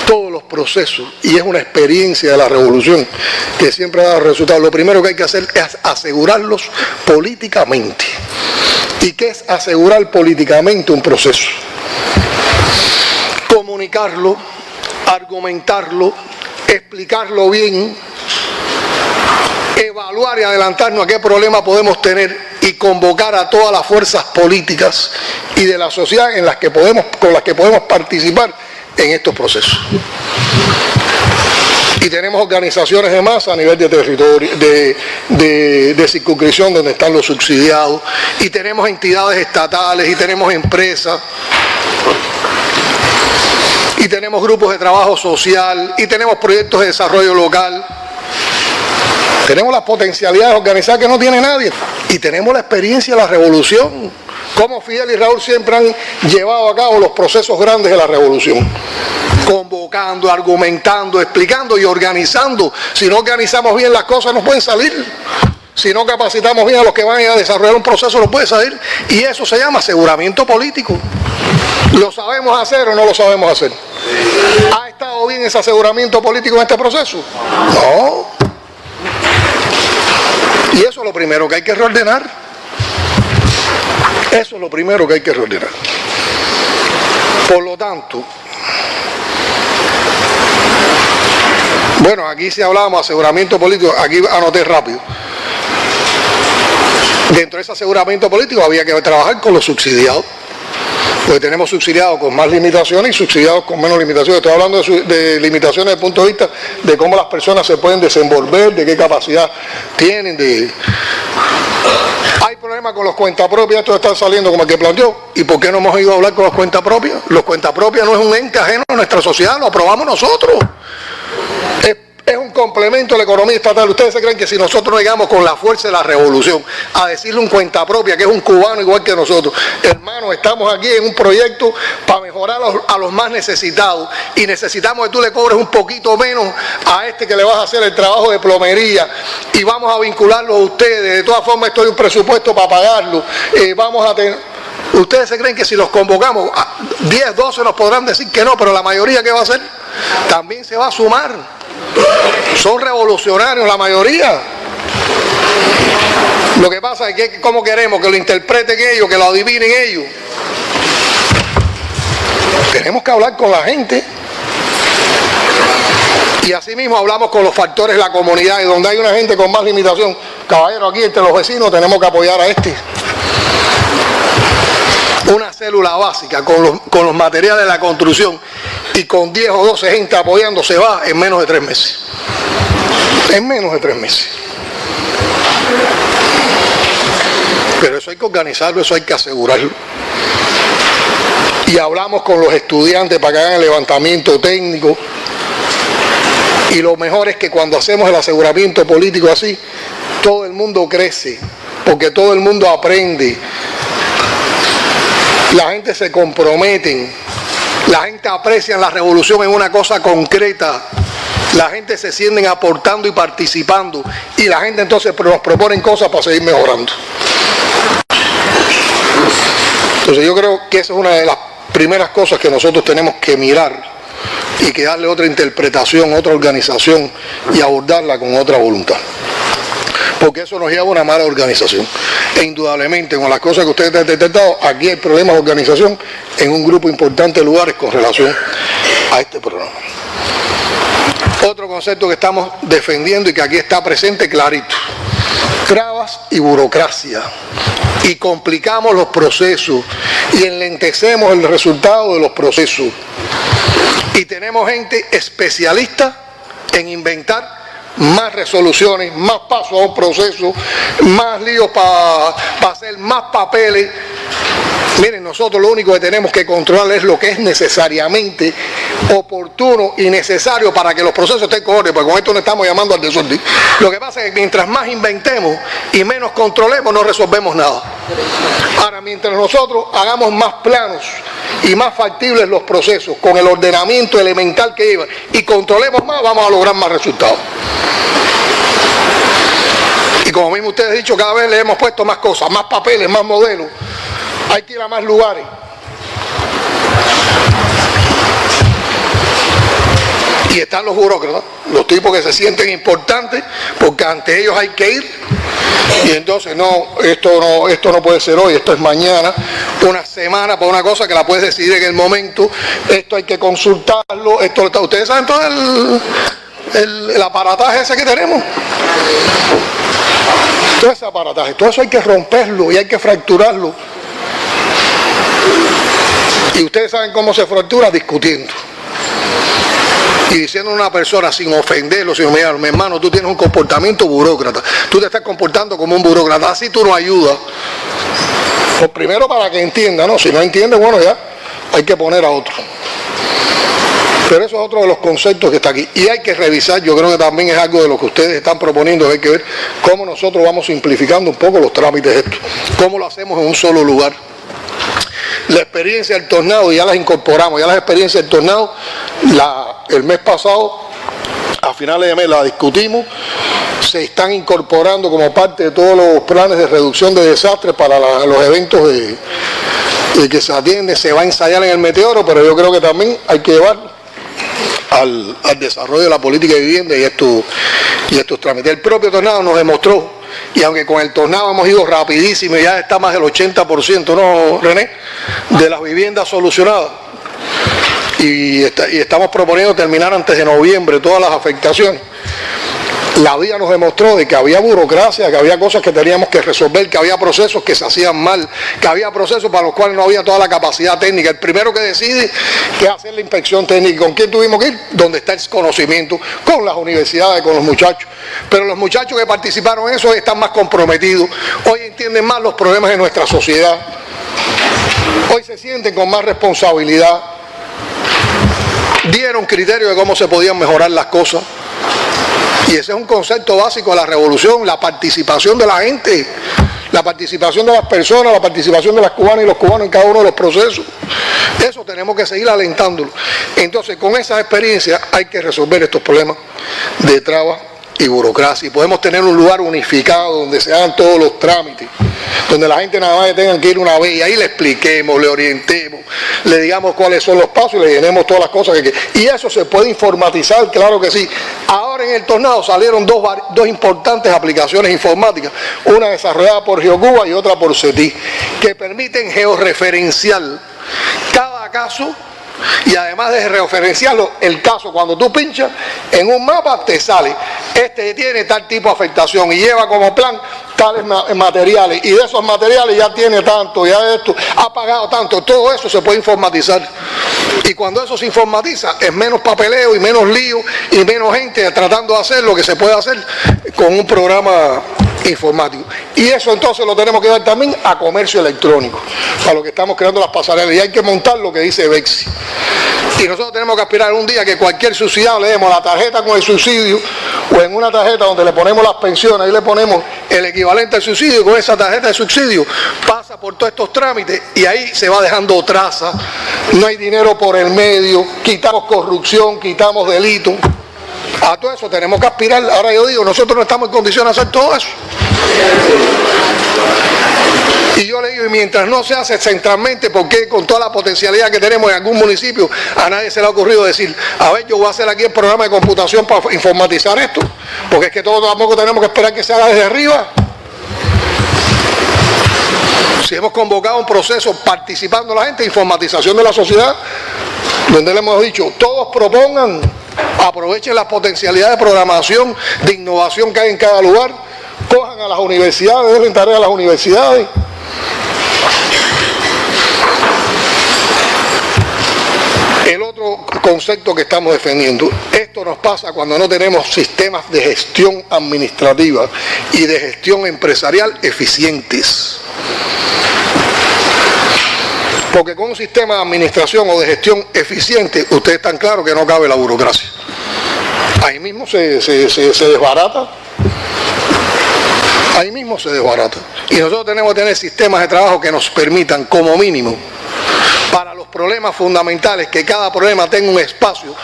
todos los procesos, y es una experiencia de la revolución que siempre ha dado resultados, lo primero que hay que hacer es asegurarlos políticamente. ¿Y qué es asegurar políticamente un proceso? Comunicarlo, argumentarlo, explicarlo bien, evaluar y adelantarnos a qué problema podemos tener y convocar a todas las fuerzas políticas y de la sociedad con las que podemos participar en estos procesos. Y tenemos organizaciones de masa a nivel de territorio, de circunscripción donde están los subsidiados, y tenemos entidades estatales, y tenemos empresas, y tenemos grupos de trabajo social, y tenemos proyectos de desarrollo local. Tenemos las potencialidades organizadas que no tiene nadie. Y tenemos la experiencia de la revolución. Como Fidel y Raúl siempre han llevado a cabo los procesos grandes de la revolución. Convocando, argumentando, explicando y organizando. Si no organizamos bien las cosas no pueden salir. Si no capacitamos bien a los que van a desarrollar un proceso no puede salir. Y eso se llama aseguramiento político. ¿Lo sabemos hacer o no lo sabemos hacer? ¿Ha estado bien ese aseguramiento político en este proceso? No. Y eso es lo primero que hay que reordenar. Eso es lo primero que hay que reordenar. Por lo tanto, bueno, aquí si hablábamos de aseguramiento político, aquí anoté rápido. Dentro de ese aseguramiento político había que trabajar con los subsidiados. Porque tenemos subsidiados con más limitaciones y subsidiados con menos limitaciones. Estoy hablando de limitaciones desde el punto de vista de cómo las personas se pueden desenvolver, de qué capacidad tienen. Hay problemas con los cuentapropias, estos están saliendo como el que planteó. ¿Y por qué no hemos ido a hablar con los cuentapropias? Los cuentapropias no es un ente ajeno a nuestra sociedad, lo aprobamos nosotros. Es un complemento de la economía estatal. ¿Ustedes se creen que si nosotros no llegamos con la fuerza de la revolución a decirle un cuenta propia, que es un cubano igual que nosotros, hermano, estamos aquí en un proyecto para mejorar a los más necesitados y necesitamos que tú le cobres un poquito menos a este que le vas a hacer el trabajo de plomería y vamos a vincularlo a ustedes, de todas formas esto hay un presupuesto para pagarlo, vamos a tener... ¿Ustedes se creen que si los convocamos, 10, 12 nos podrán decir que no, pero la mayoría ¿qué va a hacer? También se va a sumar. Son revolucionarios la mayoría. Lo que pasa es que ¿cómo queremos? Que lo interpreten ellos, que lo adivinen ellos. Tenemos que hablar con la gente. Y así mismo hablamos con los factores de la comunidad y donde hay una gente con más limitación. Caballero, aquí entre los vecinos tenemos que apoyar a este. Una célula básica con los materiales de la construcción y con 10 o 12 gente apoyando se va en menos de 3 meses. En menos de 3 meses. Pero eso hay que organizarlo, eso hay que asegurarlo. Y hablamos con los estudiantes para que hagan el levantamiento técnico. Y lo mejor es que cuando hacemos el aseguramiento político así, todo el mundo crece, porque todo el mundo aprende. La gente se compromete, la gente aprecia la revolución en una cosa concreta, la gente se sienten aportando y participando y la gente entonces nos proponen cosas para seguir mejorando. Entonces yo creo que esa es una de las primeras cosas que nosotros tenemos que mirar y que darle otra interpretación, otra organización y abordarla con otra voluntad. Porque eso nos lleva a una mala organización. E indudablemente, con las cosas que ustedes han detectado, aquí hay problemas de organización en un grupo importante de lugares con relación a este programa. Otro concepto que estamos defendiendo y que aquí está presente clarito. Trabas y burocracia. Y complicamos los procesos y enlentecemos el resultado de los procesos. Y tenemos gente especialista en inventar más resoluciones, más pasos a un proceso, más líos para hacer más papeles. Miren, nosotros lo único que tenemos que controlar es lo que es necesariamente oportuno y necesario para que los procesos estén coherentes, porque con esto no estamos llamando al desorden. Lo que pasa es que mientras más inventemos y menos controlemos, no resolvemos nada. Ahora, mientras nosotros hagamos más planos y más factibles los procesos, con el ordenamiento elemental que lleva, y controlemos más, vamos a lograr más resultados. Y como mismo ustedes han dicho, cada vez le hemos puesto más cosas, más papeles, más modelos. Hay que ir a más lugares. Y están los burócratas, los tipos que se sienten importantes, porque ante ellos hay que ir. Y entonces, esto no puede ser hoy, esto es mañana, una semana por una cosa que la puedes decidir en el momento. Esto hay que consultarlo. Ustedes saben todo el aparataje ese que tenemos. Todo ese aparataje, todo eso hay que romperlo y hay que fracturarlo. Y ustedes saben cómo se fractura discutiendo. Y diciendo a una persona sin ofenderlo, sin humillarlo, mi hermano, tú tienes un comportamiento burócrata. Tú te estás comportando como un burócrata, así tú no ayudas. Pues primero para que entienda, ¿no? Si no entiende, bueno, ya hay que poner a otro. Pero eso es otro de los conceptos que está aquí. Y hay que revisar, yo creo que también es algo de lo que ustedes están proponiendo, hay que ver cómo nosotros vamos simplificando un poco los trámites estos. Cómo lo hacemos en un solo lugar. La experiencia del tornado ya las incorporamos, ya las experiencias del tornado el mes pasado, a finales de mes la discutimos, se están incorporando como parte de todos los planes de reducción de desastres para los eventos de que se atienden, se va a ensayar en el Meteoro, pero yo creo que también hay que llevarlo al desarrollo de la política de vivienda y estos trámites. El propio tornado nos demostró, y aunque con el tornado hemos ido rapidísimo, ya está más del 80%, ¿no, René?, de las viviendas solucionadas. Y estamos proponiendo terminar antes de noviembre todas las afectaciones. La vida nos demostró de que había burocracia, que había cosas que teníamos que resolver, que había procesos que se hacían mal, que había procesos para los cuales no había toda la capacidad técnica. El primero que decide que hacer la inspección técnica, ¿con quién tuvimos que ir? Donde está el conocimiento, con las universidades, con los muchachos. Pero los muchachos que participaron en eso hoy están más comprometidos, hoy entienden más los problemas de nuestra sociedad, hoy se sienten con más responsabilidad, dieron criterios de cómo se podían mejorar las cosas. Y ese es un concepto básico de la revolución, la participación de la gente, la participación de las personas, la participación de las cubanas y los cubanos en cada uno de los procesos. Eso tenemos que seguir alentándolo. Entonces, con esas experiencias hay que resolver estos problemas de trabas y burocracia. Y podemos tener un lugar unificado donde se hagan todos los trámites, donde la gente nada más tenga que ir una vez y ahí le expliquemos, le orientemos, le digamos cuáles son los pasos y le llenemos todas las cosas que... Y eso se puede informatizar, claro que sí. Ahora en el tornado salieron dos importantes aplicaciones informáticas, una desarrollada por GeoCuba y otra por CETI, que permiten georreferenciar cada caso. Y además de referenciarlo, el caso, cuando tú pinchas en un mapa te sale, este tiene tal tipo de afectación y lleva como plan tales materiales, y de esos materiales ya tiene tanto, ya esto ha pagado tanto. Todo eso se puede informatizar, y cuando eso se informatiza es menos papeleo y menos lío y menos gente tratando de hacer lo que se puede hacer con un programa informático. Y eso entonces lo tenemos que dar también a comercio electrónico, para lo que estamos creando las pasarelas, y hay que montar lo que dice Bexi. Y nosotros tenemos que aspirar un día que cualquier subsidiado le demos la tarjeta con el subsidio, o en una tarjeta donde le ponemos las pensiones, ahí le ponemos el equivalente al subsidio, y con esa tarjeta de subsidio pasa por todos estos trámites y ahí se va dejando traza, no hay dinero por el medio, quitamos corrupción, quitamos delitos. A todo eso tenemos que aspirar. Ahora yo digo, nosotros no estamos en condiciones de hacer todo eso. Y yo le digo, y mientras no se hace centralmente, porque con toda la potencialidad que tenemos en algún municipio, a nadie se le ha ocurrido decir, a ver, yo voy a hacer aquí el programa de computación para informatizar esto, porque es que todos tampoco tenemos que esperar que se haga desde arriba. Si hemos convocado un proceso participando la gente, informatización de la sociedad, donde le hemos dicho, todos propongan, aprovechen las potencialidades de programación, de innovación que hay en cada lugar, cojan a las universidades, den tarea a las universidades. El otro concepto que estamos defendiendo, esto nos pasa cuando no tenemos sistemas de gestión administrativa y de gestión empresarial eficientes. Porque con un sistema de administración o de gestión eficiente, ustedes están claros que no cabe la burocracia. Ahí mismo se desbarata. Ahí mismo se desbarata. Y nosotros tenemos que tener sistemas de trabajo que nos permitan, como mínimo, para los problemas fundamentales, que cada problema tenga un espacio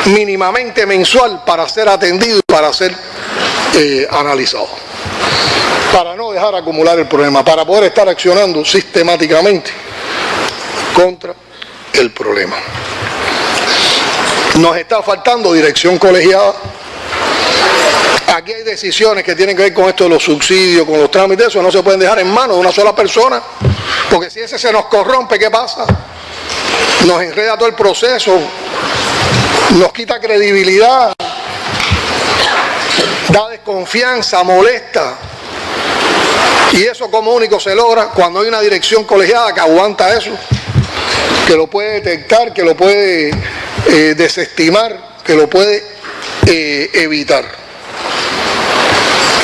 mínimamente mensual para ser atendido y para ser analizado. Para no dejar acumular el problema, para poder estar accionando sistemáticamente contra el problema. Nos está faltando dirección colegiada. Aquí hay decisiones que tienen que ver con esto de los subsidios, con los trámites, eso no se pueden dejar en manos de una sola persona, porque si ese se nos corrompe, ¿qué pasa? Nos enreda todo el proceso, nos quita credibilidad, da desconfianza, molesta. Y eso como único se logra cuando hay una dirección colegiada que aguanta eso, que lo puede detectar, que lo puede desestimar, que lo puede evitar.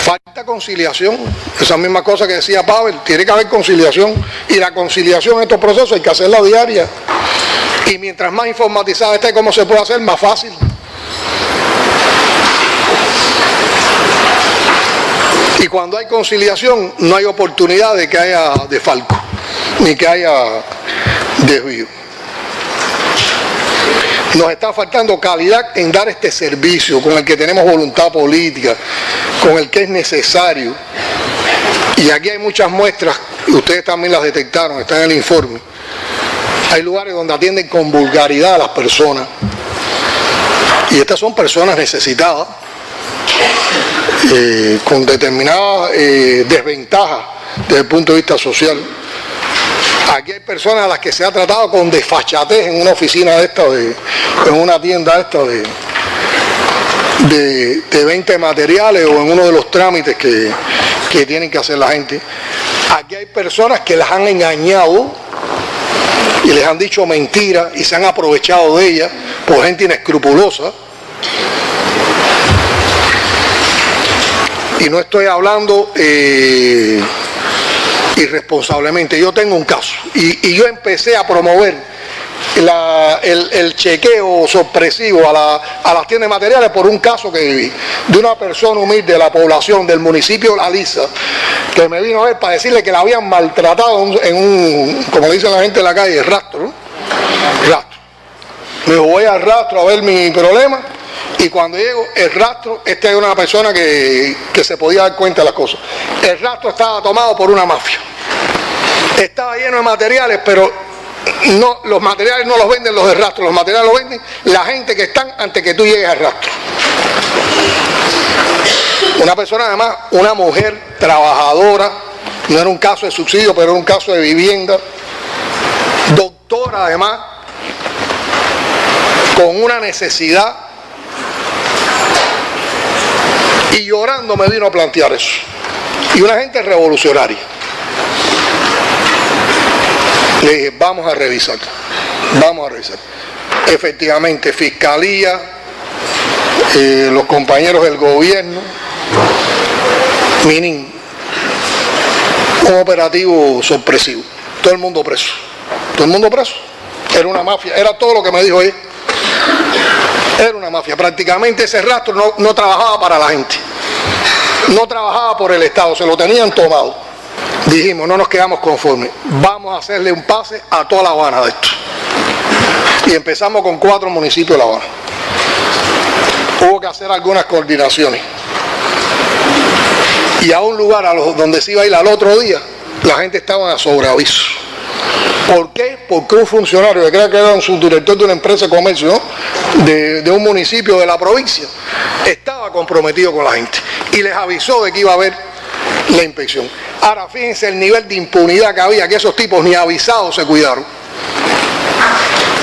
Falta conciliación, esa misma cosa que decía Pavel, tiene que haber conciliación, y la conciliación en estos procesos hay que hacerla diaria, y mientras más informatizada esté cómo se puede hacer, más fácil. Y cuando hay conciliación no hay oportunidad de que haya desfalco, ni que haya desvío. Nos está faltando calidad en dar este servicio con el que tenemos voluntad política, con el que es necesario. Y aquí hay muchas muestras, y ustedes también las detectaron, están en el informe. Hay lugares donde atienden con vulgaridad a las personas. Y estas son personas necesitadas, con determinadas desventajas desde el punto de vista social. Aquí hay personas a las que se ha tratado con desfachatez en una oficina de esta, en una tienda esta de venta de materiales o en uno de los trámites que tienen que hacer la gente. Aquí hay personas que las han engañado y les han dicho mentiras y se han aprovechado de ellas por gente inescrupulosa. Y no estoy hablando irresponsablemente. Yo tengo un caso y yo empecé a promover el chequeo sorpresivo a las tiendas de materiales por un caso que viví de una persona humilde de la población del municipio de La Lisa, que me vino a ver para decirle que la habían maltratado en un, como le dicen la gente en la calle, rastro, ¿no? Rastro. Me dijo, voy al rastro a ver mi problema. Y cuando llego, el rastro, esta es una persona que se podía dar cuenta de las cosas. El rastro estaba tomado por una mafia. Estaba lleno de materiales, pero no, los materiales no los venden los del rastro, los materiales los venden la gente que están antes que tú llegues al rastro. Una persona además, una mujer trabajadora, no era un caso de subsidio, pero era un caso de vivienda, doctora además, con una necesidad. Y llorando me vino a plantear eso. Y una gente revolucionaria. Le dije, vamos a revisar. Vamos a revisar. Efectivamente, Fiscalía, los compañeros del gobierno, Minin, un operativo sorpresivo. Todo el mundo preso. Todo el mundo preso. Era una mafia. Era todo lo que me dijo ella. Era una mafia. Prácticamente ese rastro no trabajaba para la gente. No trabajaba por el Estado. Se lo tenían tomado. Dijimos, no nos quedamos conformes. Vamos a hacerle un pase a toda La Habana de esto. Y empezamos con 4 municipios de La Habana. Hubo que hacer algunas coordinaciones. Y a un lugar donde se iba a ir al otro día, la gente estaba a sobreaviso. ¿Por qué? Porque un funcionario, que creo que era un subdirector de una empresa de comercio, ¿no? de un municipio de la provincia, estaba comprometido con la gente y les avisó de que iba a haber la inspección. Ahora fíjense el nivel de impunidad que había, que esos tipos ni avisados se cuidaron.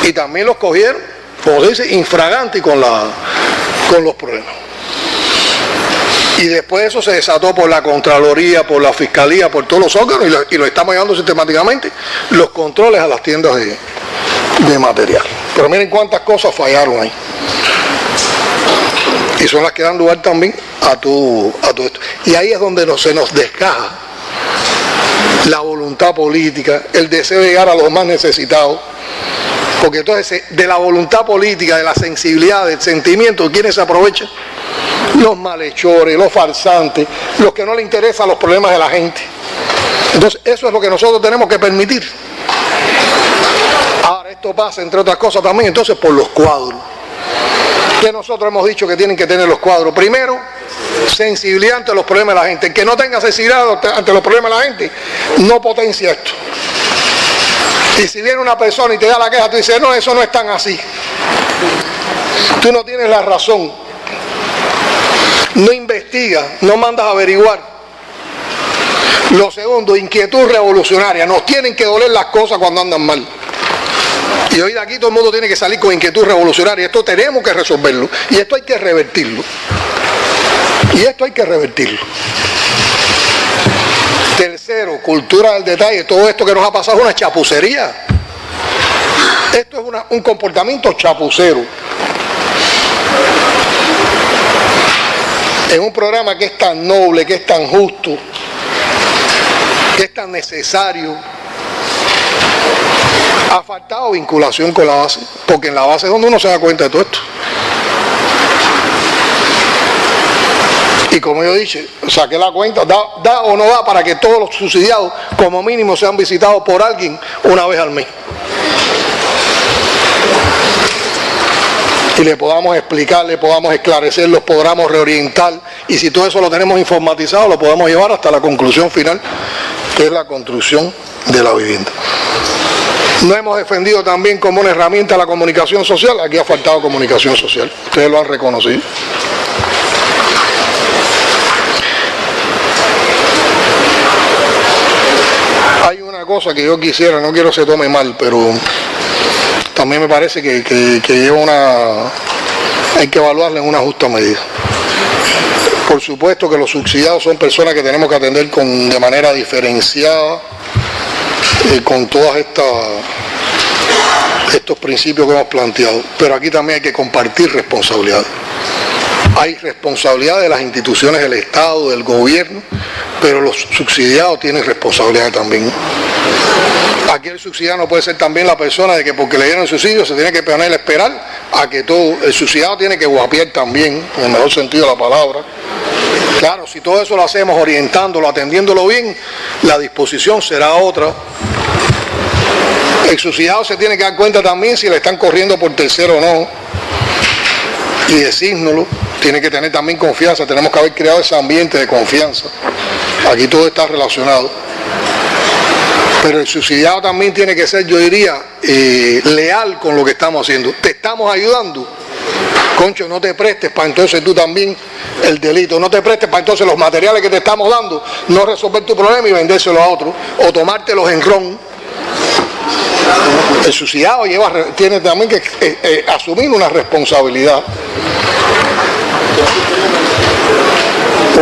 Y también los cogieron, como se dice, infraganti con los problemas. Y después eso se desató por la Contraloría, por la Fiscalía, por todos los órganos, y lo estamos llevando sistemáticamente, los controles a las tiendas de material. Pero miren cuántas cosas fallaron ahí. Y son las que dan lugar también a todo esto. Y ahí es donde se nos desgaja la voluntad política, el deseo de llegar a los más necesitados. Porque entonces de la voluntad política, de la sensibilidad, del sentimiento, ¿quiénes se aprovechan? Los malhechores, los farsantes, los que no les interesan los problemas de la gente. Entonces eso es lo que nosotros tenemos que permitir. Ahora esto pasa, entre otras cosas también, entonces por los cuadros. Que nosotros hemos dicho que tienen que tener los cuadros. Primero, sensibilidad ante los problemas de la gente. El que no tenga sensibilidad ante los problemas de la gente, no potencia esto. Y si viene una persona y te da la queja, tú dices, no, eso no es tan así. Tú no tienes la razón. No investigas, no mandas a averiguar. Lo segundo, inquietud revolucionaria. Nos tienen que doler las cosas cuando andan mal. Y hoy de aquí todo el mundo tiene que salir con inquietud revolucionaria. Esto tenemos que resolverlo. Y esto hay que revertirlo. Tercero, cultura del detalle. Todo esto que nos ha pasado es una chapucería. Esto es un comportamiento chapucero. En un programa que es tan noble, que es tan justo, que es tan necesario, ha faltado vinculación con la base, porque en la base es donde uno se da cuenta de todo esto. Y como yo dije, saqué la cuenta, da o no da para que todos los subsidiados, como mínimo, sean visitados por alguien una vez al mes. Y le podamos explicar, le podamos esclarecer, los podamos reorientar, y si todo eso lo tenemos informatizado, lo podemos llevar hasta la conclusión final, que es la construcción de la vivienda. No hemos defendido también como una herramienta la comunicación social. Aquí ha faltado comunicación social, ustedes lo han reconocido. Hay una cosa que yo quisiera, no quiero que se tome mal, pero también me parece que lleva hay que evaluarla en una justa medida. Por supuesto que los subsidiados son personas que tenemos que atender de manera diferenciada, con todos estos principios que hemos planteado, pero aquí también hay que compartir responsabilidades. Hay responsabilidad de las instituciones del Estado, del gobierno, pero los subsidiados tienen responsabilidad también. Aquí el subsidiado no puede ser también la persona de que porque le dieron el subsidio se tiene que poner a esperar a que todo. El subsidiado tiene que guapiar también, en el mejor sentido de la palabra. Claro, si todo eso lo hacemos orientándolo, atendiéndolo bien, la disposición será otra. El subsidiado se tiene que dar cuenta también si le están corriendo por tercero o no, y decírnoslo. Tiene que tener también confianza, tenemos que haber creado ese ambiente de confianza. Aquí todo está relacionado. Pero el subsidiado también tiene que ser, yo diría, leal con lo que estamos haciendo. Te estamos ayudando. Concho, no te prestes para entonces tú también el delito. No te prestes para entonces los materiales que te estamos dando, no resolver tu problema y vendérselo a otro. O tomártelos en ron. El subsidiado tiene también que asumir una responsabilidad.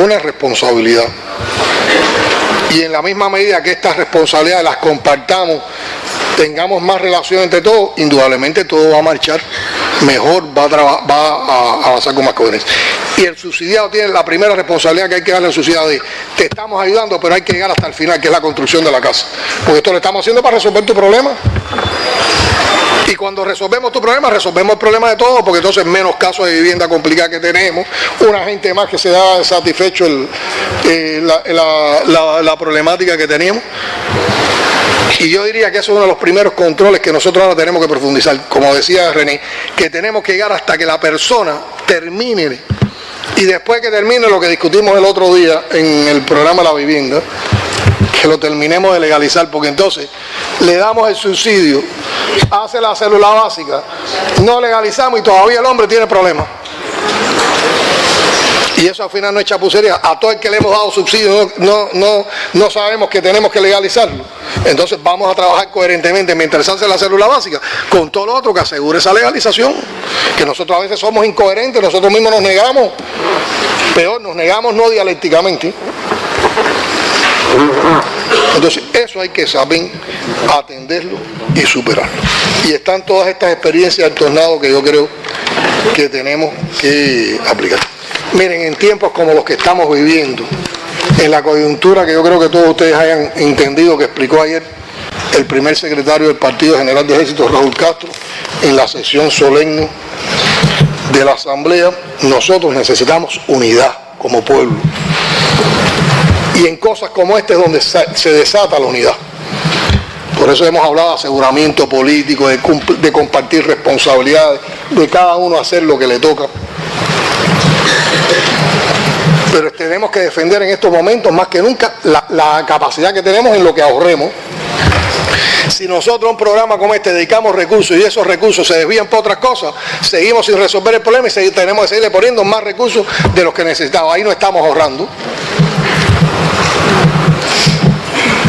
Una responsabilidad. Y en la misma medida que estas responsabilidades las compartamos, tengamos más relación entre todos, indudablemente todo va a marchar mejor, va a avanzar con más coherencia. Y el subsidiado tiene la primera responsabilidad que hay que darle al subsidiado: te estamos ayudando, pero hay que llegar hasta el final, que es la construcción de la casa. Porque esto lo estamos haciendo para resolver tu problema. Y cuando resolvemos tu problema, resolvemos el problema de todos, porque entonces menos casos de vivienda complicada que tenemos, una gente más que se da satisfecho la problemática que tenemos. Y yo diría que eso es uno de los primeros controles que nosotros ahora tenemos que profundizar. Como decía René, que tenemos que llegar hasta que la persona termine. Y después que termine lo que discutimos el otro día en el programa La Vivienda, que lo terminemos de legalizar, porque entonces le damos el subsidio, hace la célula básica, no legalizamos y todavía el hombre tiene problemas. Y eso al final no es chapucería. A todo el que le hemos dado subsidio no sabemos que tenemos que legalizarlo. Entonces vamos a trabajar coherentemente mientras se hace la célula básica con todo lo otro que asegure esa legalización. Que nosotros a veces somos incoherentes, nosotros mismos nos negamos. Peor, nos negamos no dialécticamente. Entonces eso hay que saber atenderlo y superarlo. Y están todas estas experiencias del tornado que yo creo que tenemos que aplicar. Miren, en tiempos como los que estamos viviendo, en la coyuntura que yo creo que todos ustedes hayan entendido que explicó ayer el primer secretario del Partido General de Ejército, Raúl Castro, en la sesión solemne de la Asamblea, nosotros necesitamos unidad como pueblo. Y en cosas como esta es donde se desata la unidad. Por eso hemos hablado de aseguramiento político, de compartir responsabilidades, de cada uno hacer lo que le toca. Pero tenemos que defender en estos momentos más que nunca la capacidad que tenemos en lo que ahorremos. Si nosotros a un programa como este dedicamos recursos y esos recursos se desvían para otras cosas, seguimos sin resolver el problema y tenemos que seguirle poniendo más recursos de los que necesitamos. Ahí no estamos ahorrando.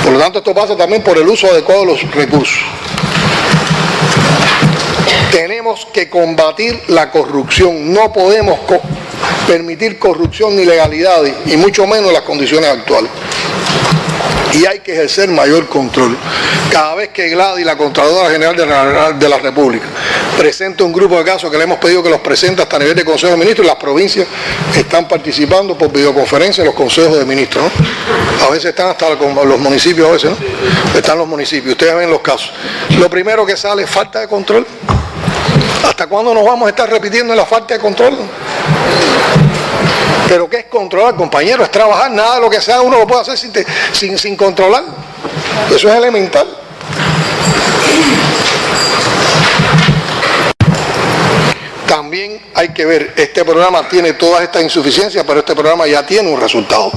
Por lo tanto, esto pasa también por el uso adecuado de los recursos. Tenemos que combatir la corrupción. No podemos permitir corrupción ni ilegalidades, y mucho menos en las condiciones actuales. Y hay que ejercer mayor control. Cada vez que Gladys, la Contralora General de la República, presenta un grupo de casos que le hemos pedido que los presente hasta a nivel de Consejo de Ministros, las provincias están participando por videoconferencia en los consejos de ministros, ¿no? A veces están hasta los municipios, a veces, ¿no? Están los municipios, ustedes ven los casos. Lo primero que sale es falta de control. ¿Hasta cuándo nos vamos a estar repitiendo en la falta de control? Pero ¿qué es controlar, compañero? Es trabajar. Nada de lo que sea uno lo puede hacer sin controlar. Eso es elemental. También hay que ver, este programa tiene todas estas insuficiencias, pero este programa ya tiene un resultado.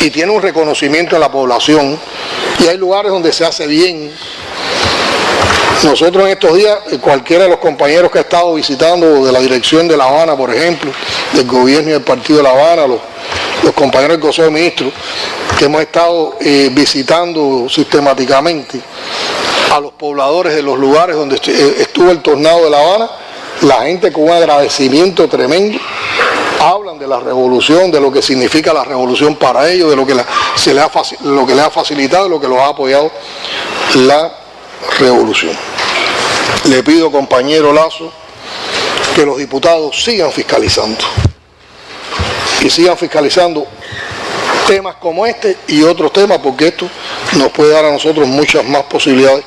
Y tiene un reconocimiento en la población. Y hay lugares donde se hace bien. Nosotros en estos días, cualquiera de los compañeros que ha estado visitando de la dirección de La Habana, por ejemplo, del gobierno y del partido de La Habana, los compañeros del Consejo de Ministros, que hemos estado visitando sistemáticamente a los pobladores de los lugares donde estuvo el tornado de La Habana, la gente con un agradecimiento tremendo, hablan de la revolución, de lo que significa la revolución para ellos, de lo que les ha facilitado, de lo que los ha apoyado la revolución. Le pido, compañero Lazo, que los diputados sigan fiscalizando y sigan fiscalizando temas como este y otros temas, porque esto nos puede dar a nosotros muchas más posibilidades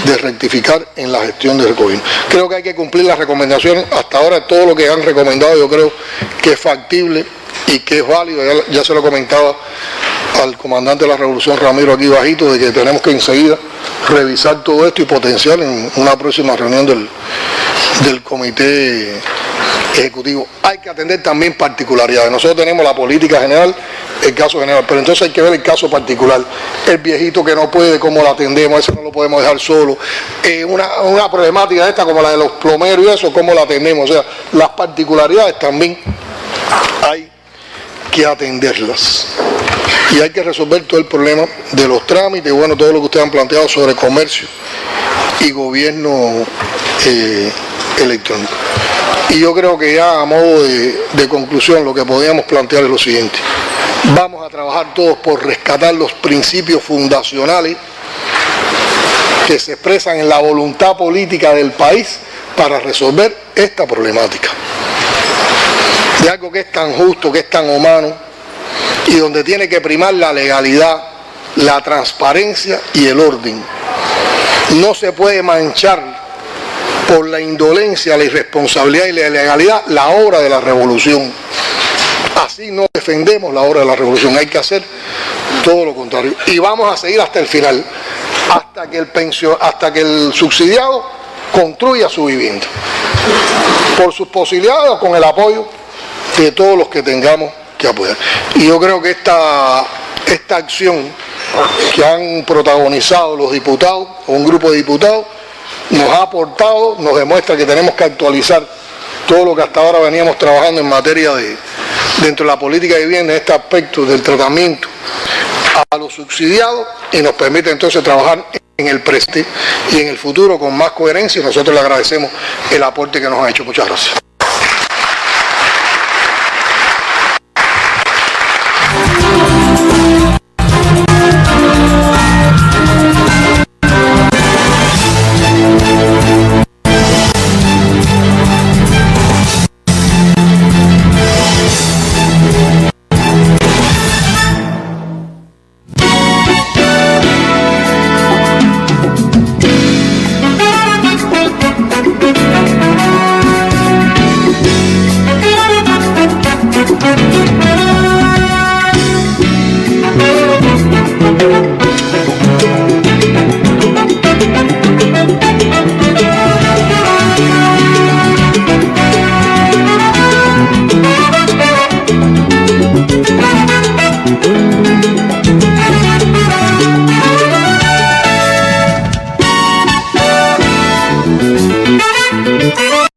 de rectificar en la gestión del gobierno. Creo que hay que cumplir las recomendaciones. Hasta ahora todo lo que han recomendado yo creo que es factible y que es válido. Ya se lo comentaba al comandante de la Revolución, Ramiro, aquí bajito, de que tenemos que enseguida revisar todo esto y potenciar en una próxima reunión del comité ejecutivo. Hay que atender también particularidades. Nosotros tenemos la política general, el caso general, pero entonces hay que ver el caso particular. El viejito que no puede, cómo lo atendemos, eso no lo podemos dejar solo. Una problemática esta como la de los plomeros y eso, cómo la atendemos. O sea, las particularidades también hay que atenderlas. Y hay que resolver todo el problema de los trámites, bueno, todo lo que ustedes han planteado sobre comercio y gobierno electrónico. Y yo creo que ya a modo de conclusión lo que podríamos plantear es lo siguiente. Vamos a trabajar todos por rescatar los principios fundacionales que se expresan en la voluntad política del país para resolver esta problemática. De algo que es tan justo, que es tan humano, y donde tiene que primar la legalidad, la transparencia y el orden. No se puede manchar por la indolencia, la irresponsabilidad y la ilegalidad la obra de la revolución. Así no defendemos la obra de la revolución, hay que hacer todo lo contrario. Y vamos a seguir hasta el final, hasta que el subsidiado construya su vivienda, por sus posibilidades o con el apoyo de todos los que tengamos que apoyar. Y yo creo que esta acción que han protagonizado los diputados, un grupo de diputados, nos ha aportado, nos demuestra que tenemos que actualizar todo lo que hasta ahora veníamos trabajando en materia dentro de la política de vivienda, en este aspecto del tratamiento a los subsidiados, y nos permite entonces trabajar en el presente y en el futuro con más coherencia, y nosotros le agradecemos el aporte que nos ha hecho. Muchas gracias.